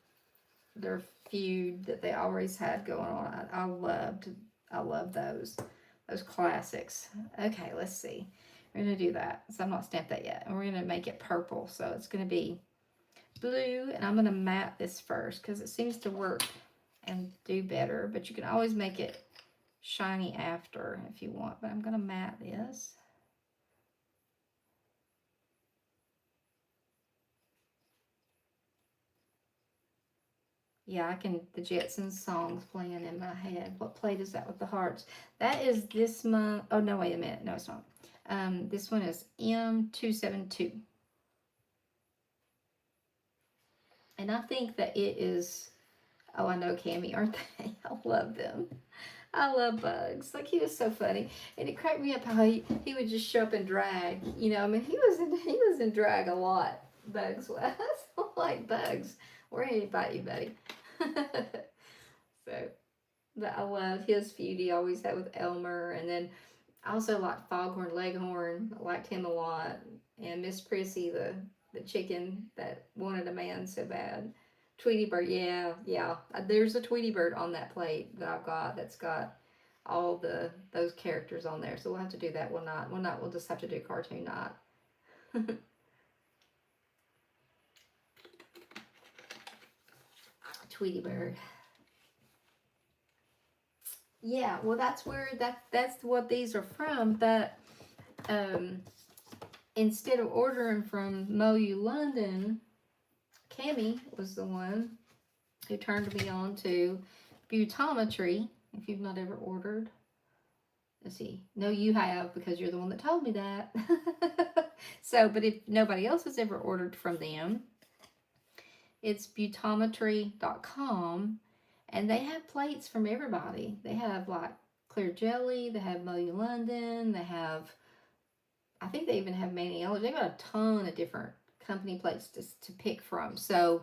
their feud that they always had going on. I loved those classics. Okay, let's see. We're gonna do that. So I'm not stamped that yet, and we're gonna make it purple. So it's gonna be blue, and I'm gonna matte this first because it seems to work and do better. But you can always make it shiny after if you want. But I'm gonna matte this. Yeah, I can, the Jetsons songs playing in my head. What plate is that with the hearts? That is this month. Oh, no, wait a minute. No, it's not. This one is M272. And I think that it is, oh, I know Cammy, aren't they? I love them. I love Bugs. Like, he was so funny. And it cracked me up how he would just show up in drag. You know, I mean, he was in drag a lot. Bugs was. I like Bugs. We're going to invite you, buddy. So, but I loved his feud he always had with Elmer. And then I also liked Foghorn Leghorn. I liked him a lot. And Miss Prissy, the the chicken that wanted a man so bad. Tweety Bird, yeah, yeah. There's a Tweety Bird on that plate that I've got that's got all those characters on there. So we'll have to do that one night. One night we'll just have to do cartoon night. Tweety Bird. Yeah, well that's where that's what these are from. That um instead of ordering from Moyu London, Cami was the one who turned me on to Butometry. If you've not ever ordered, let's see. No, you have because you're the one that told me that. So, but if nobody else has ever ordered from them, it's butometry.com, and they have plates from everybody. They have like Clear Jelly, they have Moyu London, they have, I think they even have Maniology. They got a ton of different company plates to pick from. So,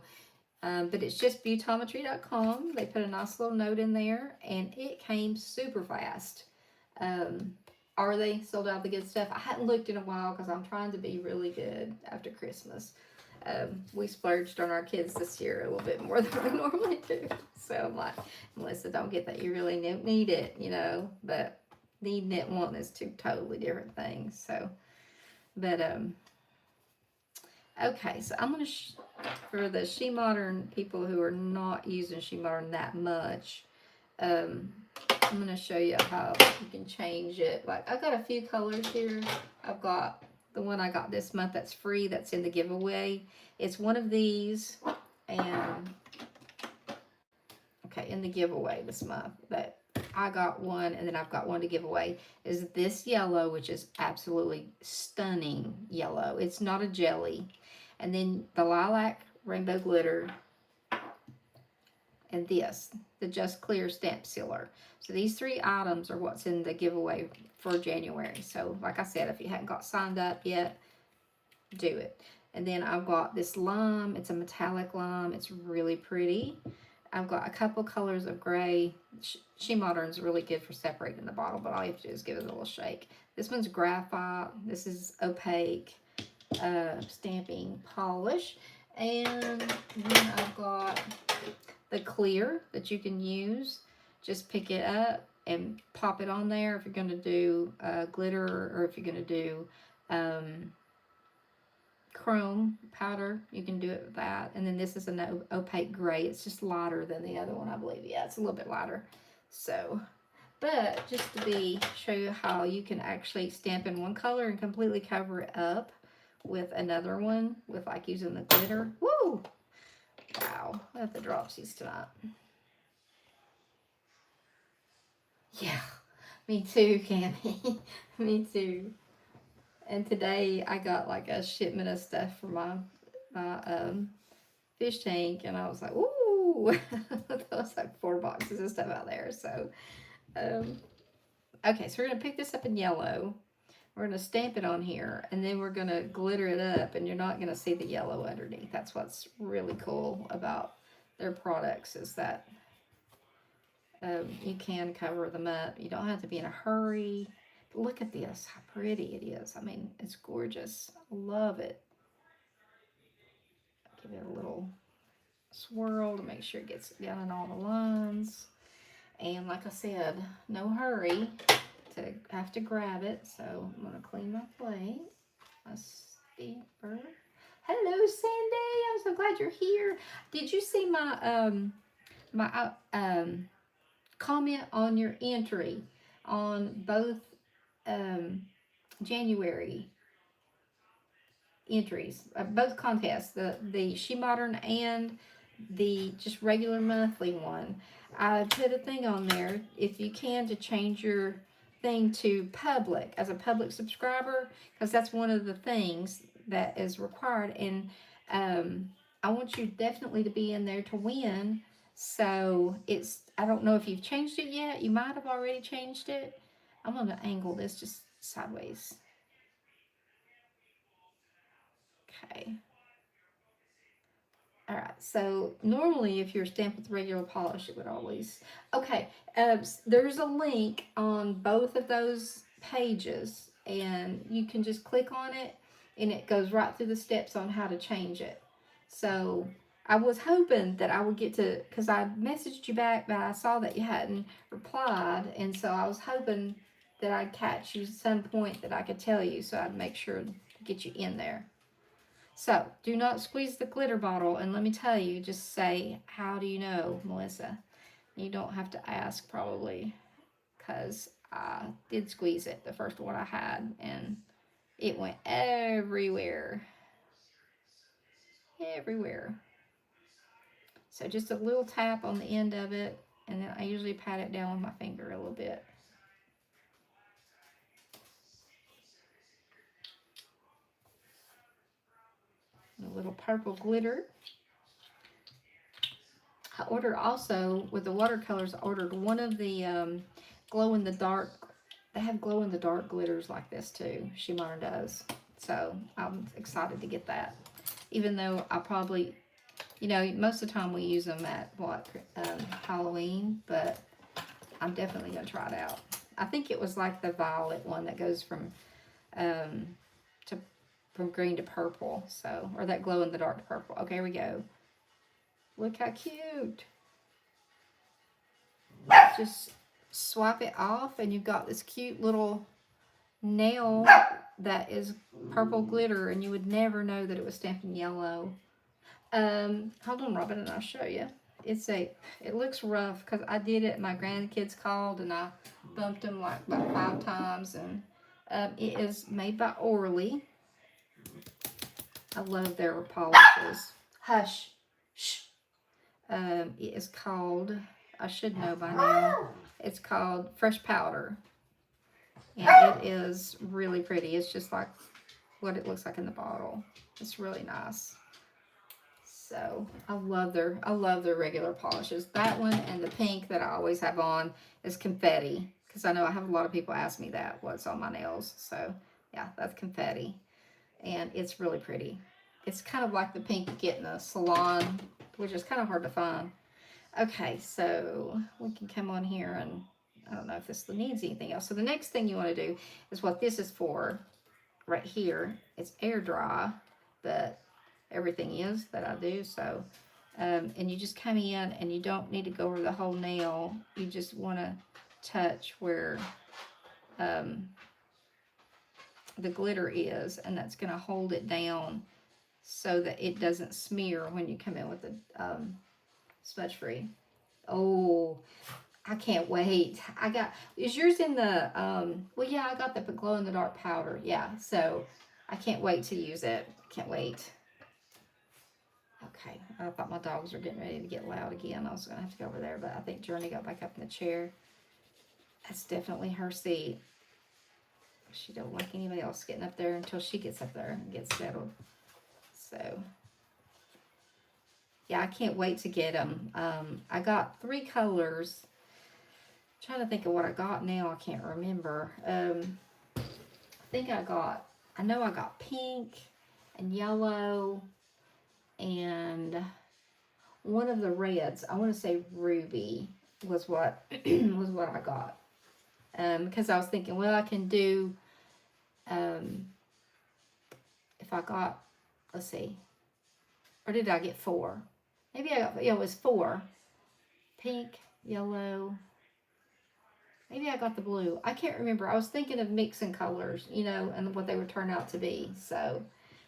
but it's just butometry.com. They put a nice little note in there, and it came super fast. Um, are they sold out the good stuff? I hadn't looked in a while because I'm trying to be really good after Christmas. We splurged on our kids this year a little bit more than we normally do. So I'm like, Melissa, don't get that. You really need it, you know. But needing it, wanting is two totally different things. So, but okay, so I'm gonna for the SheModern people who are not using SheModern that much, I'm gonna show you how you can change it. Like I've got a few colors here. I've got the one I got this month that's free, that's in the giveaway. It's one of these, and okay, in the giveaway this month that I got one, and then I've got one to give away, is this yellow, which is absolutely stunning yellow. It's not a jelly. And then the lilac rainbow glitter, and this, the Just Clear stamp sealer. So these three items are what's in the giveaway for January. So like I said, if you hadn't got signed up yet, do it. And then I've got this lime. It's a metallic lime. It's really pretty. I've got a couple colors of gray. SheModern is really good for separating the bottle, but all you have to do is give it a little shake. This one's graphite. This is opaque stamping polish. And then I've got the clear that you can use. Just pick it up and pop it on there if you're going to do glitter, or if you're going to do chrome powder, you can do it with that. And then this is an opaque gray. It's just lighter than the other one, I believe. Yeah, it's a little bit lighter. So, but just to show you how you can actually stamp in one color and completely cover it up with another one, with like using the glitter. Woo! Wow, I have the dropsies tonight. Yeah, me too, Cammy. Me too. And today I got like a shipment of stuff for my fish tank, and I was like, ooh, there was like 4 boxes of stuff out there. So, okay, so we're gonna pick this up in yellow. We're gonna stamp it on here, and then we're gonna glitter it up, and you're not gonna see the yellow underneath. That's what's really cool about their products, is that you can cover them up. You don't have to be in a hurry. But look at this, how pretty it is. I mean, it's gorgeous. I love it. Give it a little swirl to make sure it gets down in all the lines. And like I said, no hurry to have to grab it. So I'm going to clean my plate. My stamper. Hello, Sandy. I'm so glad you're here. Did you see my comment on your entry on both January entries, both contests, the SheModern and the just regular monthly one? I put a thing on there, if you can, to change your thing to public, as a public subscriber, because that's one of the things that is required. And I want you definitely to be in there to win. So it's, I don't know if you've changed it yet. You might have already changed it. I'm going to angle this just sideways. Okay. All right, so normally if you're stamped with regular polish, it would always, okay, there's a link on both of those pages, and you can just click on it, and it goes right through the steps on how to change it. So I was hoping that I would get to, because I messaged you back, but I saw that you hadn't replied, and so I was hoping that I'd catch you at some point that I could tell you, so I'd make sure to get you in there. So do not squeeze the glitter bottle, and let me tell you, just say, how do you know, Melissa? You don't have to ask probably, because I did squeeze it, the first one I had, and it went everywhere. Everywhere. So just a little tap on the end of it, and then I usually pat it down with my finger a little bit. A little purple glitter. I ordered also, with the watercolors, I ordered one of the glow-in-the-dark. They have glow-in-the-dark glitters like this too. SheModern does. So I'm excited to get that. Even though I probably, you know, most of the time we use them at Halloween, but I'm definitely going to try it out. I think it was like the violet one that goes from to from green to purple. So, or that glow in the dark to purple. Okay, here we go. Look how cute. Just swipe it off and you've got this cute little nail that is purple glitter, and you would never know that it was stamped in yellow. Hold on, Robin, and I'll show you. It looks rough because I did it. My grandkids called and I bumped them like about 5 times, and it is made by Orly. I love their polishes. Hush, shh. It is called, I should know by now, it's called Fresh Powder, and it is really pretty. It's just like what it looks like in the bottle. It's really nice. So I love their regular polishes. That one and the pink that I always have on is confetti, because I know I have a lot of people ask me that, what's on my nails. So yeah, that's confetti, and it's really pretty. It's kind of like the pink you get in a salon, which is kind of hard to find. Okay, so we can come on here, and I don't know if this needs anything else. So the next thing you want to do is what this is for right here. It's air dry, but everything is that I do. So, and you just come in and you don't need to go over the whole nail. You just want to touch where the glitter is, and that's going to hold it down so that it doesn't smear when you come in with the smudge free. Oh, I can't wait. Is yours in the, well, yeah, I got the glow in the dark powder. Yeah, so I can't wait to use it. Can't wait. Okay, I thought my dogs were getting ready to get loud again. I was going to have to go over there, but I think Journey got back up in the chair. That's definitely her seat. She don't like anybody else getting up there until she gets up there and gets settled. So, yeah, I can't wait to get them. I got 3 colors. I'm trying to think of what I got now. I can't remember. I know I got pink and yellow and one of the reds. I want to say ruby was what was what I got. Because I was thinking, well, I can do if I got, let's see, or did I get 4? Maybe I got, yeah, it was 4. Pink, yellow. Maybe I got the blue. I can't remember. I was thinking of mixing colors, you know, and what they would turn out to be. So,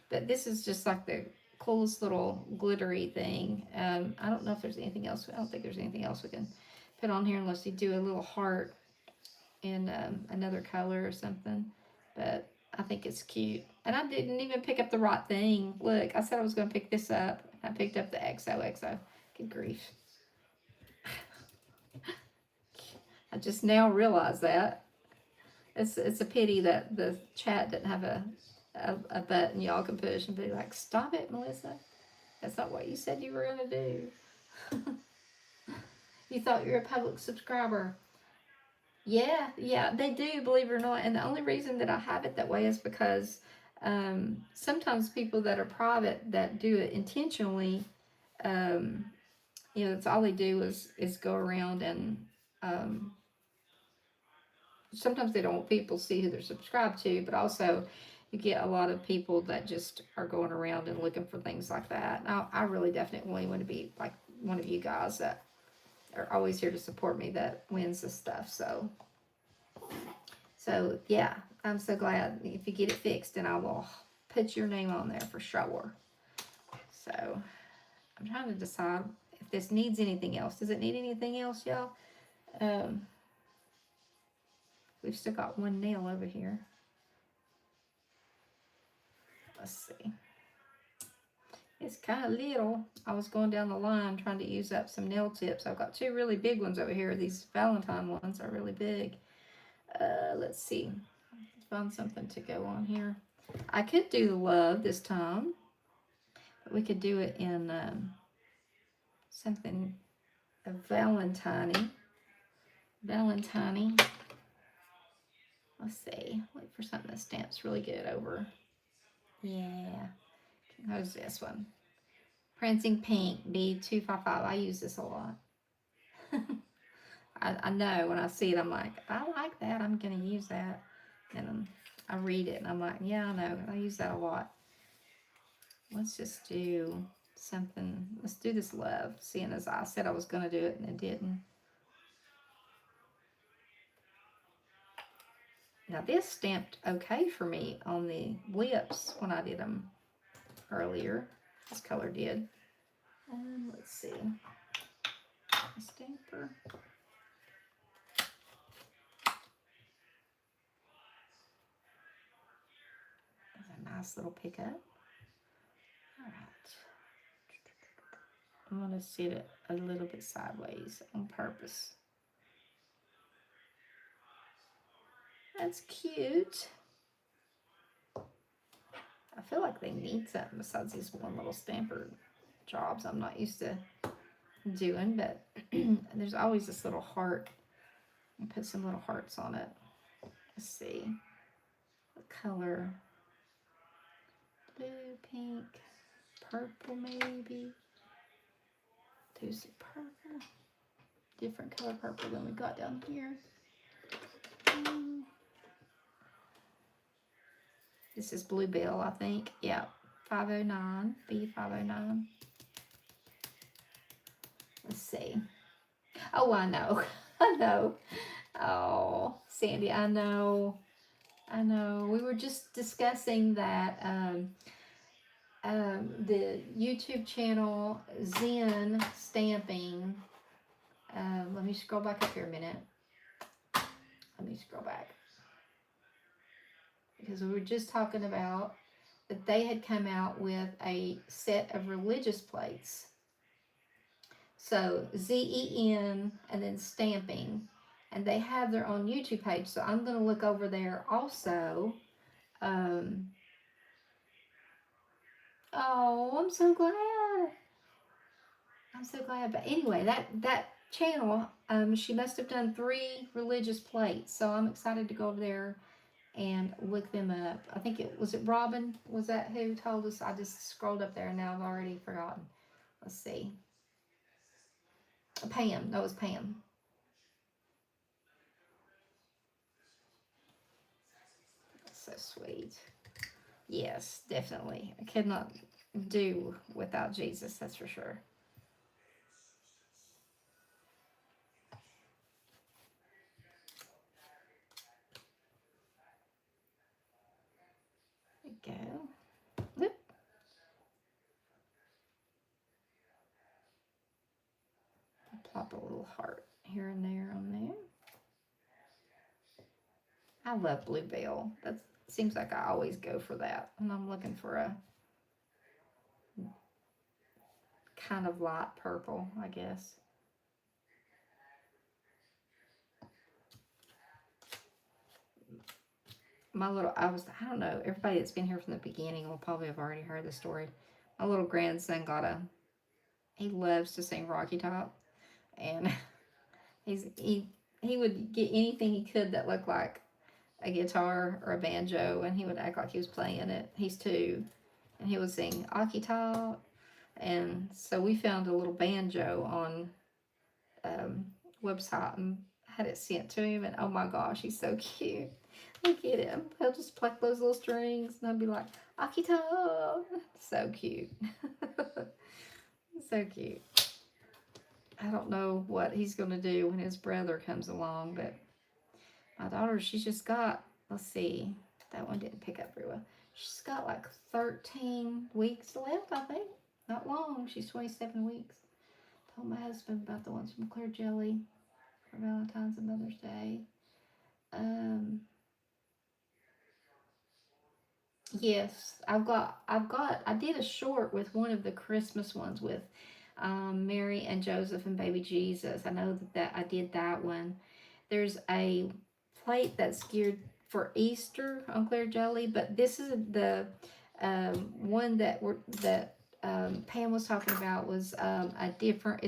but this is just like the coolest little glittery thing. I don't know if there's anything else. I don't think there's anything else we can put on here unless you do a little heart in another color or something. But I think it's cute. And I didn't even pick up the right thing. Look, I said I was going to pick this up. I picked up the XOXO. Good grief. I just now realized that. It's a pity that the chat didn't have a button y'all can push and be like, stop it, Melissa. That's not what you said you were going to do. You thought you were a public subscriber. Yeah, they do, believe it or not. And the only reason that I have it that way is because sometimes people that are private that do it intentionally, you know, it's all they do is go around and sometimes they don't want people to see who they're subscribed to, but also you get a lot of people that just are going around and looking for things like that. Now, I really definitely want to be like one of you guys that are always here to support me that wins this stuff. So yeah, I'm so glad if you get it fixed, and I will put your name on there for sure. So I'm trying to decide if this needs anything else. Does it need anything else, y'all? Um, we've still got one nail over here. Let's see. It's kind of little. I was going down the line trying to use up some nail tips. I've got two really big ones over here. These Valentine ones are really big. Let's see. Find something to go on here. I could do the love this time. But we could do it in something a Valentine. Valentine. Let's see. Wait for something that stamps really good over. Yeah. How's this one? Prancing Pink B255. I use this a lot. I know when I see it, I'm like, I like that. I'm going to use that. And I read it and I'm like, yeah, I know. I use that a lot. Let's just do something. Let's do this love, seeing as I said I was going to do it and it didn't. Now this stamped okay for me on the lips when I did them earlier. This color did. Let's see. A stamper. That's a nice little pickup. All right. I'm going to set it a little bit sideways on purpose. That's cute. I feel like they need something besides these one little stamper jobs I'm not used to doing, but there's always this little heart. I put some little hearts on it. Let's see. What color? Blue, pink, purple maybe. Do some purple. Different color purple than we got down here. This is Bluebell, I think. Yeah, 509, B509. Let's see. Oh, I know. I know. Oh, Sandy, I know. I know. We were just discussing that the YouTube channel Zen Stamping. Let me scroll back up here a minute. Let me scroll back. Because we were just talking about that they had come out with a set of religious plates. So ZEN and then stamping. And they have their own YouTube page. So I'm going to look over there also. Oh, I'm so glad. I'm so glad. But anyway, that channel, she must have done 3 religious plates. So I'm excited to go over there and look them up. I think it was Robin? Was that who told us? I just scrolled up there and now I've already forgotten. Let's see. Pam. No, it was Pam. So sweet. Yes, definitely. I could not do without Jesus, that's for sure. There we go. Whoop. Plop a little heart here and there on there. I love Bluebell. That seems like I always go for that. And I'm looking for a kind of light purple, I guess. I don't know, everybody that's been here from the beginning will probably have already heard the story. My little grandson he loves to sing Rocky Top. And he would get anything he could that looked like a guitar or a banjo, and he would act like he was playing it. He's 2, and he would sing Akita. And so we found a little banjo on website and had it sent to him, and oh my gosh, he's so cute. Look at him. He'll just pluck those little strings and I'll be like, Akito. So cute. So cute. I don't know what he's going to do when his brother comes along, but my daughter, she's just got, let's see, that one didn't pick up very well. She's got like 13 weeks left, I think. Not long. She's 27 weeks. Told my husband about the ones from Clear Jelly for Valentine's and Mother's Day. Yes, I did a short with one of the Christmas ones with Mary and Joseph and baby Jesus. I know that I did that one. There's a plate that's geared for Easter on Clear Jelly, but this is the one that Pam was talking about was a different.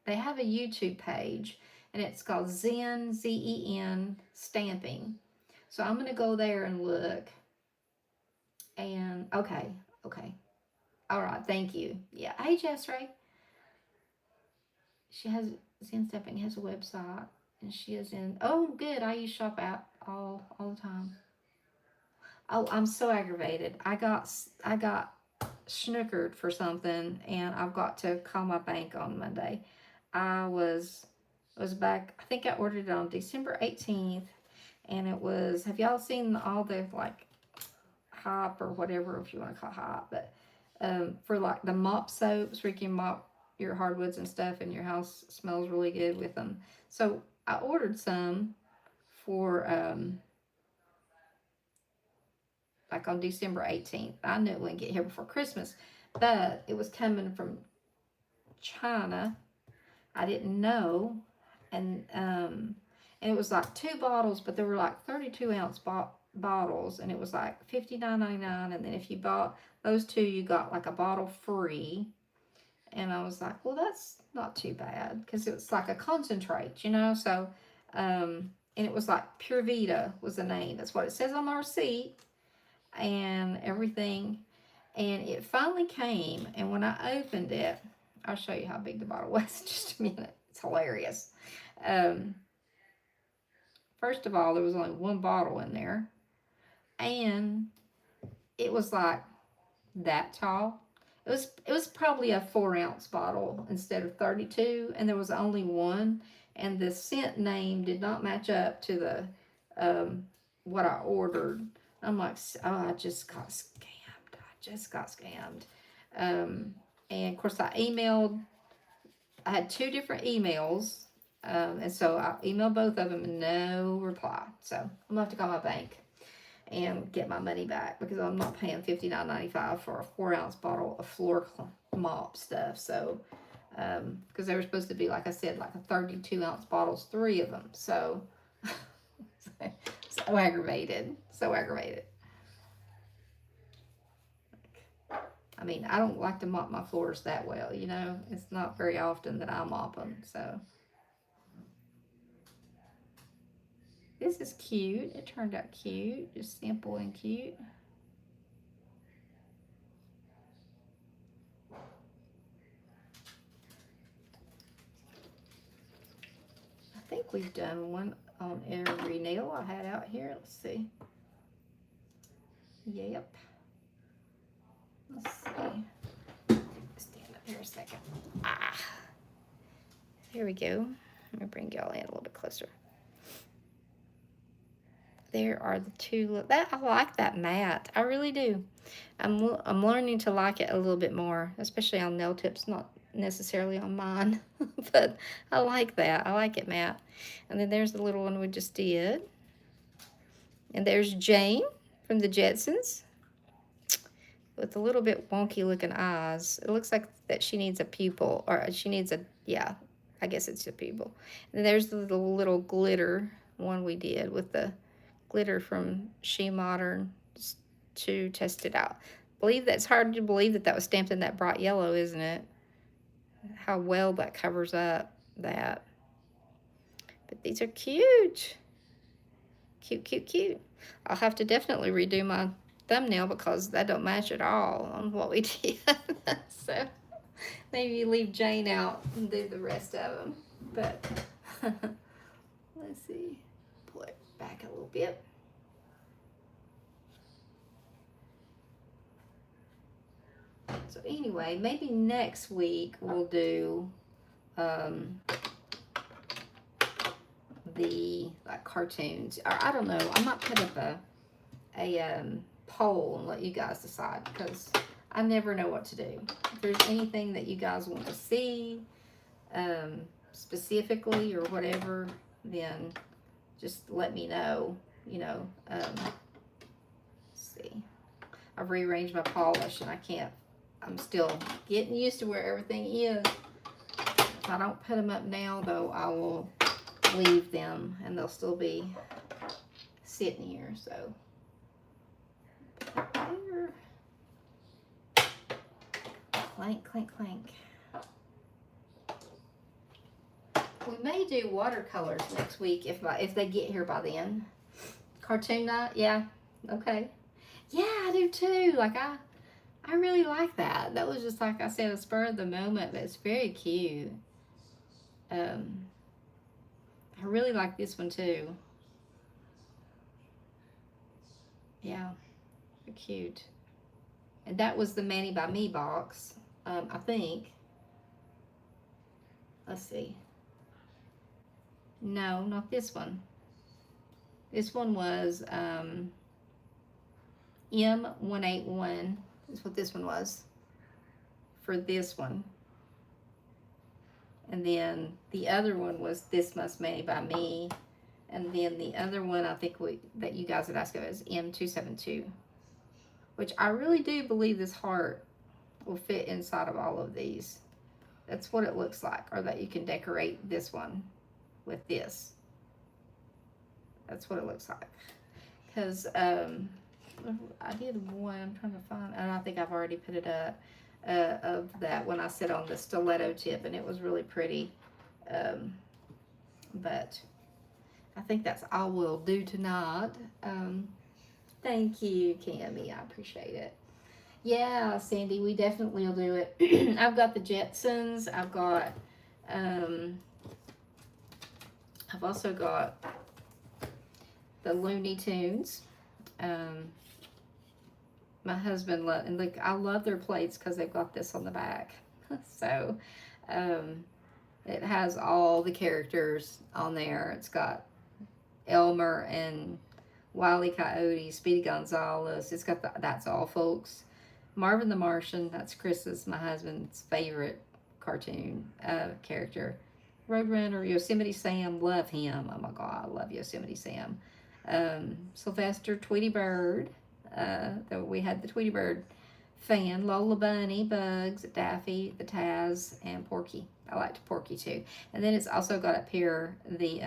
They have a YouTube page and it's called Zen Stamping. So I'm gonna go there and look. And okay, okay, all right, thank you. Yeah, hey Jess Ray. She has Zen Stepping has a website, and she is in. Oh, good. I use Shop app all the time. Oh, I'm so aggravated. I got snookered for something, and I've got to call my bank on Monday. I was back. I think I ordered it on December 18th, and it was. Have y'all seen all the like hop or whatever if you want to call it hop, but for like the mop soaps where you can mop your hardwoods and stuff and your house smells really good with them. So I ordered some for like on December 18th. I knew it wouldn't get here before Christmas, but it was coming from China. I didn't know, and it was like 2 bottles, but they were like 32-ounce bottles, and it was like $59.99. And then if you bought those two, you got like a bottle free. And I was like, well, that's not too bad because it was like a concentrate, you know. So, and it was like Pure Vita was the name. That's what it says on the receipt and everything. And it finally came, and when I opened it, I'll show you how big the bottle was in just a minute. It's hilarious. Um, First of all, there was only one bottle in there, and it was like that tall. It was probably a 4-ounce bottle instead of 32, and there was only one, and the scent name did not match up to the what I ordered. I'm like, oh, I just got scammed. I just got scammed. And of course, I had 2 different emails, and so I emailed both of them and no reply. So I'm gonna have to call my bank and get my money back because I'm not paying $59.95 for a 4-ounce bottle of floor mop stuff. So, because they were supposed to be, like I said, like a 32-ounce bottles, 3 of them. So, so aggravated. So aggravated. I mean, I don't like to mop my floors that well, you know. It's not very often that I mop them, so. This is cute. It turned out cute. Just simple and cute. I think we've done one on every nail I had out here. Let's see. Yep. Let's see. Stand up here a second. Here we go. Let me bring y'all in a little bit closer. There are the 2. I like that matte. I really do. I'm learning to like it a little bit more, especially on nail tips, not necessarily on mine, but I like that. I like it matte. And then there's the little one we just did. And there's Jane from the Jetsons with a little bit wonky looking eyes. It looks like that she needs a pupil, or she needs yeah, I guess it's a pupil. And there's the little glitter one we did with the glitter from SheModern to test it out. It's hard to believe that was stamped in that bright yellow, isn't it? How well that covers up that. But these are cute. Cute, cute, cute. I'll have to definitely redo my thumbnail because that don't match at all on what we did. So maybe leave Jane out and do the rest of them. But let's see. Pull it back a little bit. So anyway, maybe next week we'll do the like cartoons, or I don't know. I might put up a poll and let you guys decide, because I never know what to do. If there's anything that you guys want to see specifically or whatever, then just let me know. You know, let's see. I've rearranged my polish and I can't. I'm still getting used to where everything is. If I don't put them up now, though, I will leave them and they'll still be sitting here. So there. Clank, clank, clank. We may do watercolors next week if they get here by then. Cartoon night, yeah, okay. Yeah, I do too. Like I really like that. That was just like I said, a spur of the moment, but it's very cute. I really like this one too. Yeah, they're cute. And that was the Manny by Me box, I think. Let's see. No, not this one. This one was M181 is what this one was for this one. And then the other one was This Must Made by Me. And then the other one I think that you guys had asked about is M272. Which I really do believe this heart will fit inside of all of these. That's what it looks like. Or that you can decorate this one with this. That's what it looks like. Because I did one, I'm trying to find, and I think I've already put it up, of that when I sit on the stiletto tip, and it was really pretty. But I think that's all we'll do tonight. Thank you, Cammie. I appreciate it. Yeah, Sandy, we definitely will do it. I've got the Jetsons. I've got, I've also got the Looney Tunes. My husband loved, and look, I love their plates because they've got this on the back. So, it has all the characters on there. It's got Elmer and Wile E. Coyote, Speedy Gonzales. It's got That's All Folks. Marvin the Martian, that's Chris's, my husband's favorite cartoon character. Roadrunner, Yosemite Sam, love him. Oh my God, I love Yosemite Sam. Sylvester, Tweety Bird. We had the Tweety Bird fan. Lola Bunny, Bugs, Daffy, the Taz, and Porky. I liked Porky too. And then it's also got up here the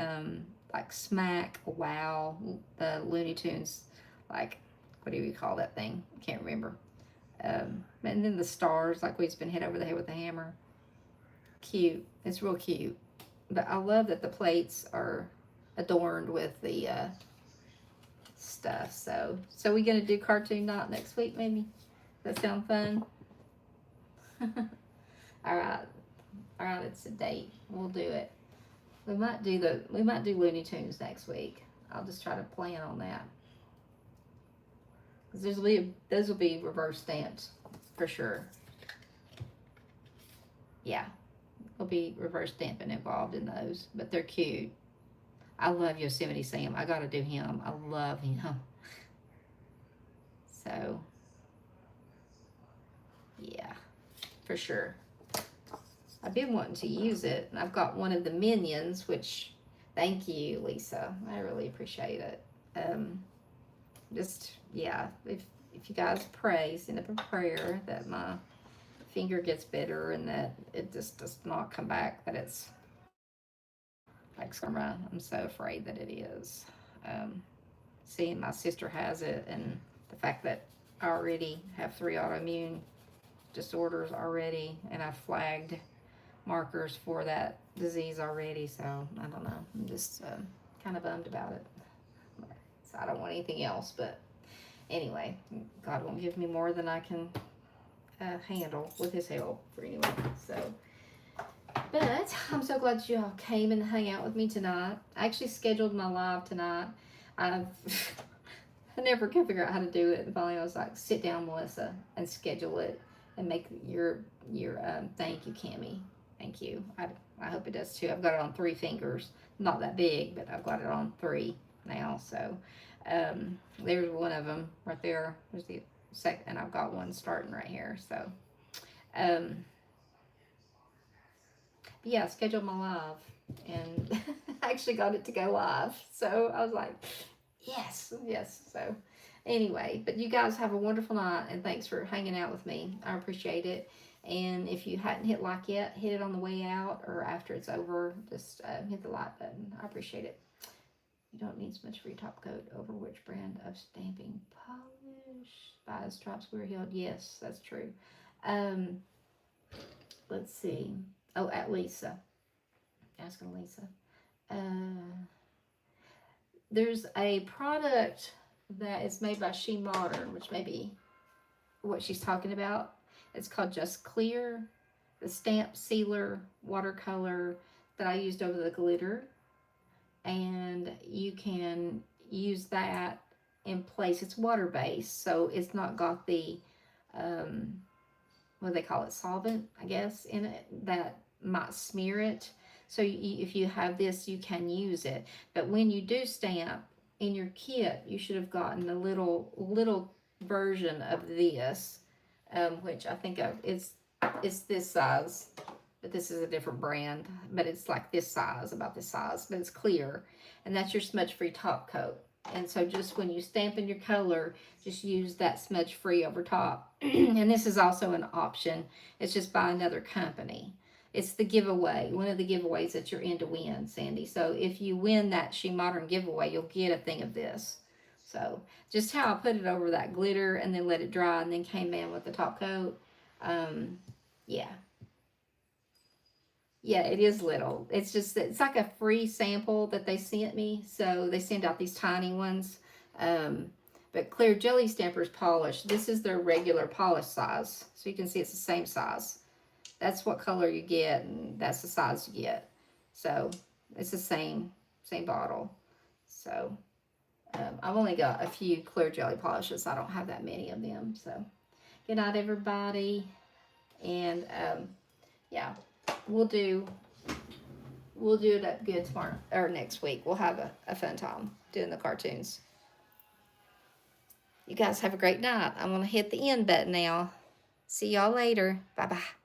like Smack, Wow, the Looney Tunes, like, what do you call that thing? I can't remember. And then the stars, like We've Been Hit Over the Head with a Hammer. Cute. It's real cute. But I love that the plates are adorned with the stuff. So we gonna do cartoon night next week, maybe? Does that sound fun? All right, it's a date. We'll do it. We might do Looney Tunes next week. I'll just try to plan on that. Because those will be reverse stamped for sure. Yeah, there'll be reverse stamping involved in those, but they're cute. I love Yosemite Sam. I gotta do him. I love him. So, yeah, for sure. I've been wanting to use it, and I've got one of the Minions, which, thank you, Lisa. I really appreciate it. Just, yeah, if you guys pray, send up a prayer that my finger gets better and that it just does not come back, that it's like sclerosis. I'm so afraid that it is. Seeing my sister has it, and the fact that I already have 3 autoimmune disorders already, and I've flagged markers for that disease already, so I don't know. I'm just kind of bummed about it. So I don't want anything else, but anyway, God won't give me more than I can handle with his help for anyway. So, but I'm so glad that you all came and hung out with me tonight. I actually scheduled my live tonight. I never can figure out how to do it, and finally I was like, sit down, Melissa, and schedule it. and make your thank you, Cami. Thank you. I hope it does too. I've got it on 3 fingers. Not that big, but I've got it on 3 now. So there's one of them right there. There's the second, and I've got one starting right here. So um, yeah, scheduled my live, and I actually got it to go live. So I was like, yes, yes. So anyway, but you guys have a wonderful night, and thanks for hanging out with me. I appreciate it. And if you hadn't hit like yet, hit it on the way out or after it's over. Just hit the like button. I appreciate it. You don't need so much for your top coat. Over which brand of stamping polish? By Stripes We're Healed. Yes, that's true. Um, let's see. Oh, at Lisa. Asking Lisa. There's a product that is made by SheModern, which may be what she's talking about. It's called Just Clear, the stamp sealer watercolor that I used over the glitter. And you can use that in place. It's water based, so it's not got the what do they call it, solvent, I guess, in it that might smear it. So if you have this, you can use it. But when you do stamp in your kit, you should have gotten a little version of this, which I think it's this size, but this is a different brand. But it's like this size, about this size, but it's clear, and that's your smudge-free top coat. And so just when you stamp in your color, just use that smudge free over top. And this is also an option. It's just by another company. It's the giveaway, one of the giveaways that you're in to win, Sandy. So if you win that SheModern giveaway, you'll get a thing of this. So just how I put it over that glitter and then let it dry and then came in with the top coat. Yeah. Yeah, it is little. It's just, it's like a free sample that they sent me. So they send out these tiny ones. Um, but Clear Jelly Stampers Polish, this is their regular polish size. So you can see it's the same size. That's what color you get, and that's the size you get. So it's the same bottle. So I've only got a few clear jelly polishes. I don't have that many of them. So good night, everybody. And yeah, we'll do it up good tomorrow or next week. We'll have a fun time doing the cartoons. You guys have a great night. I'm going to hit the end button now. See y'all later. Bye-bye.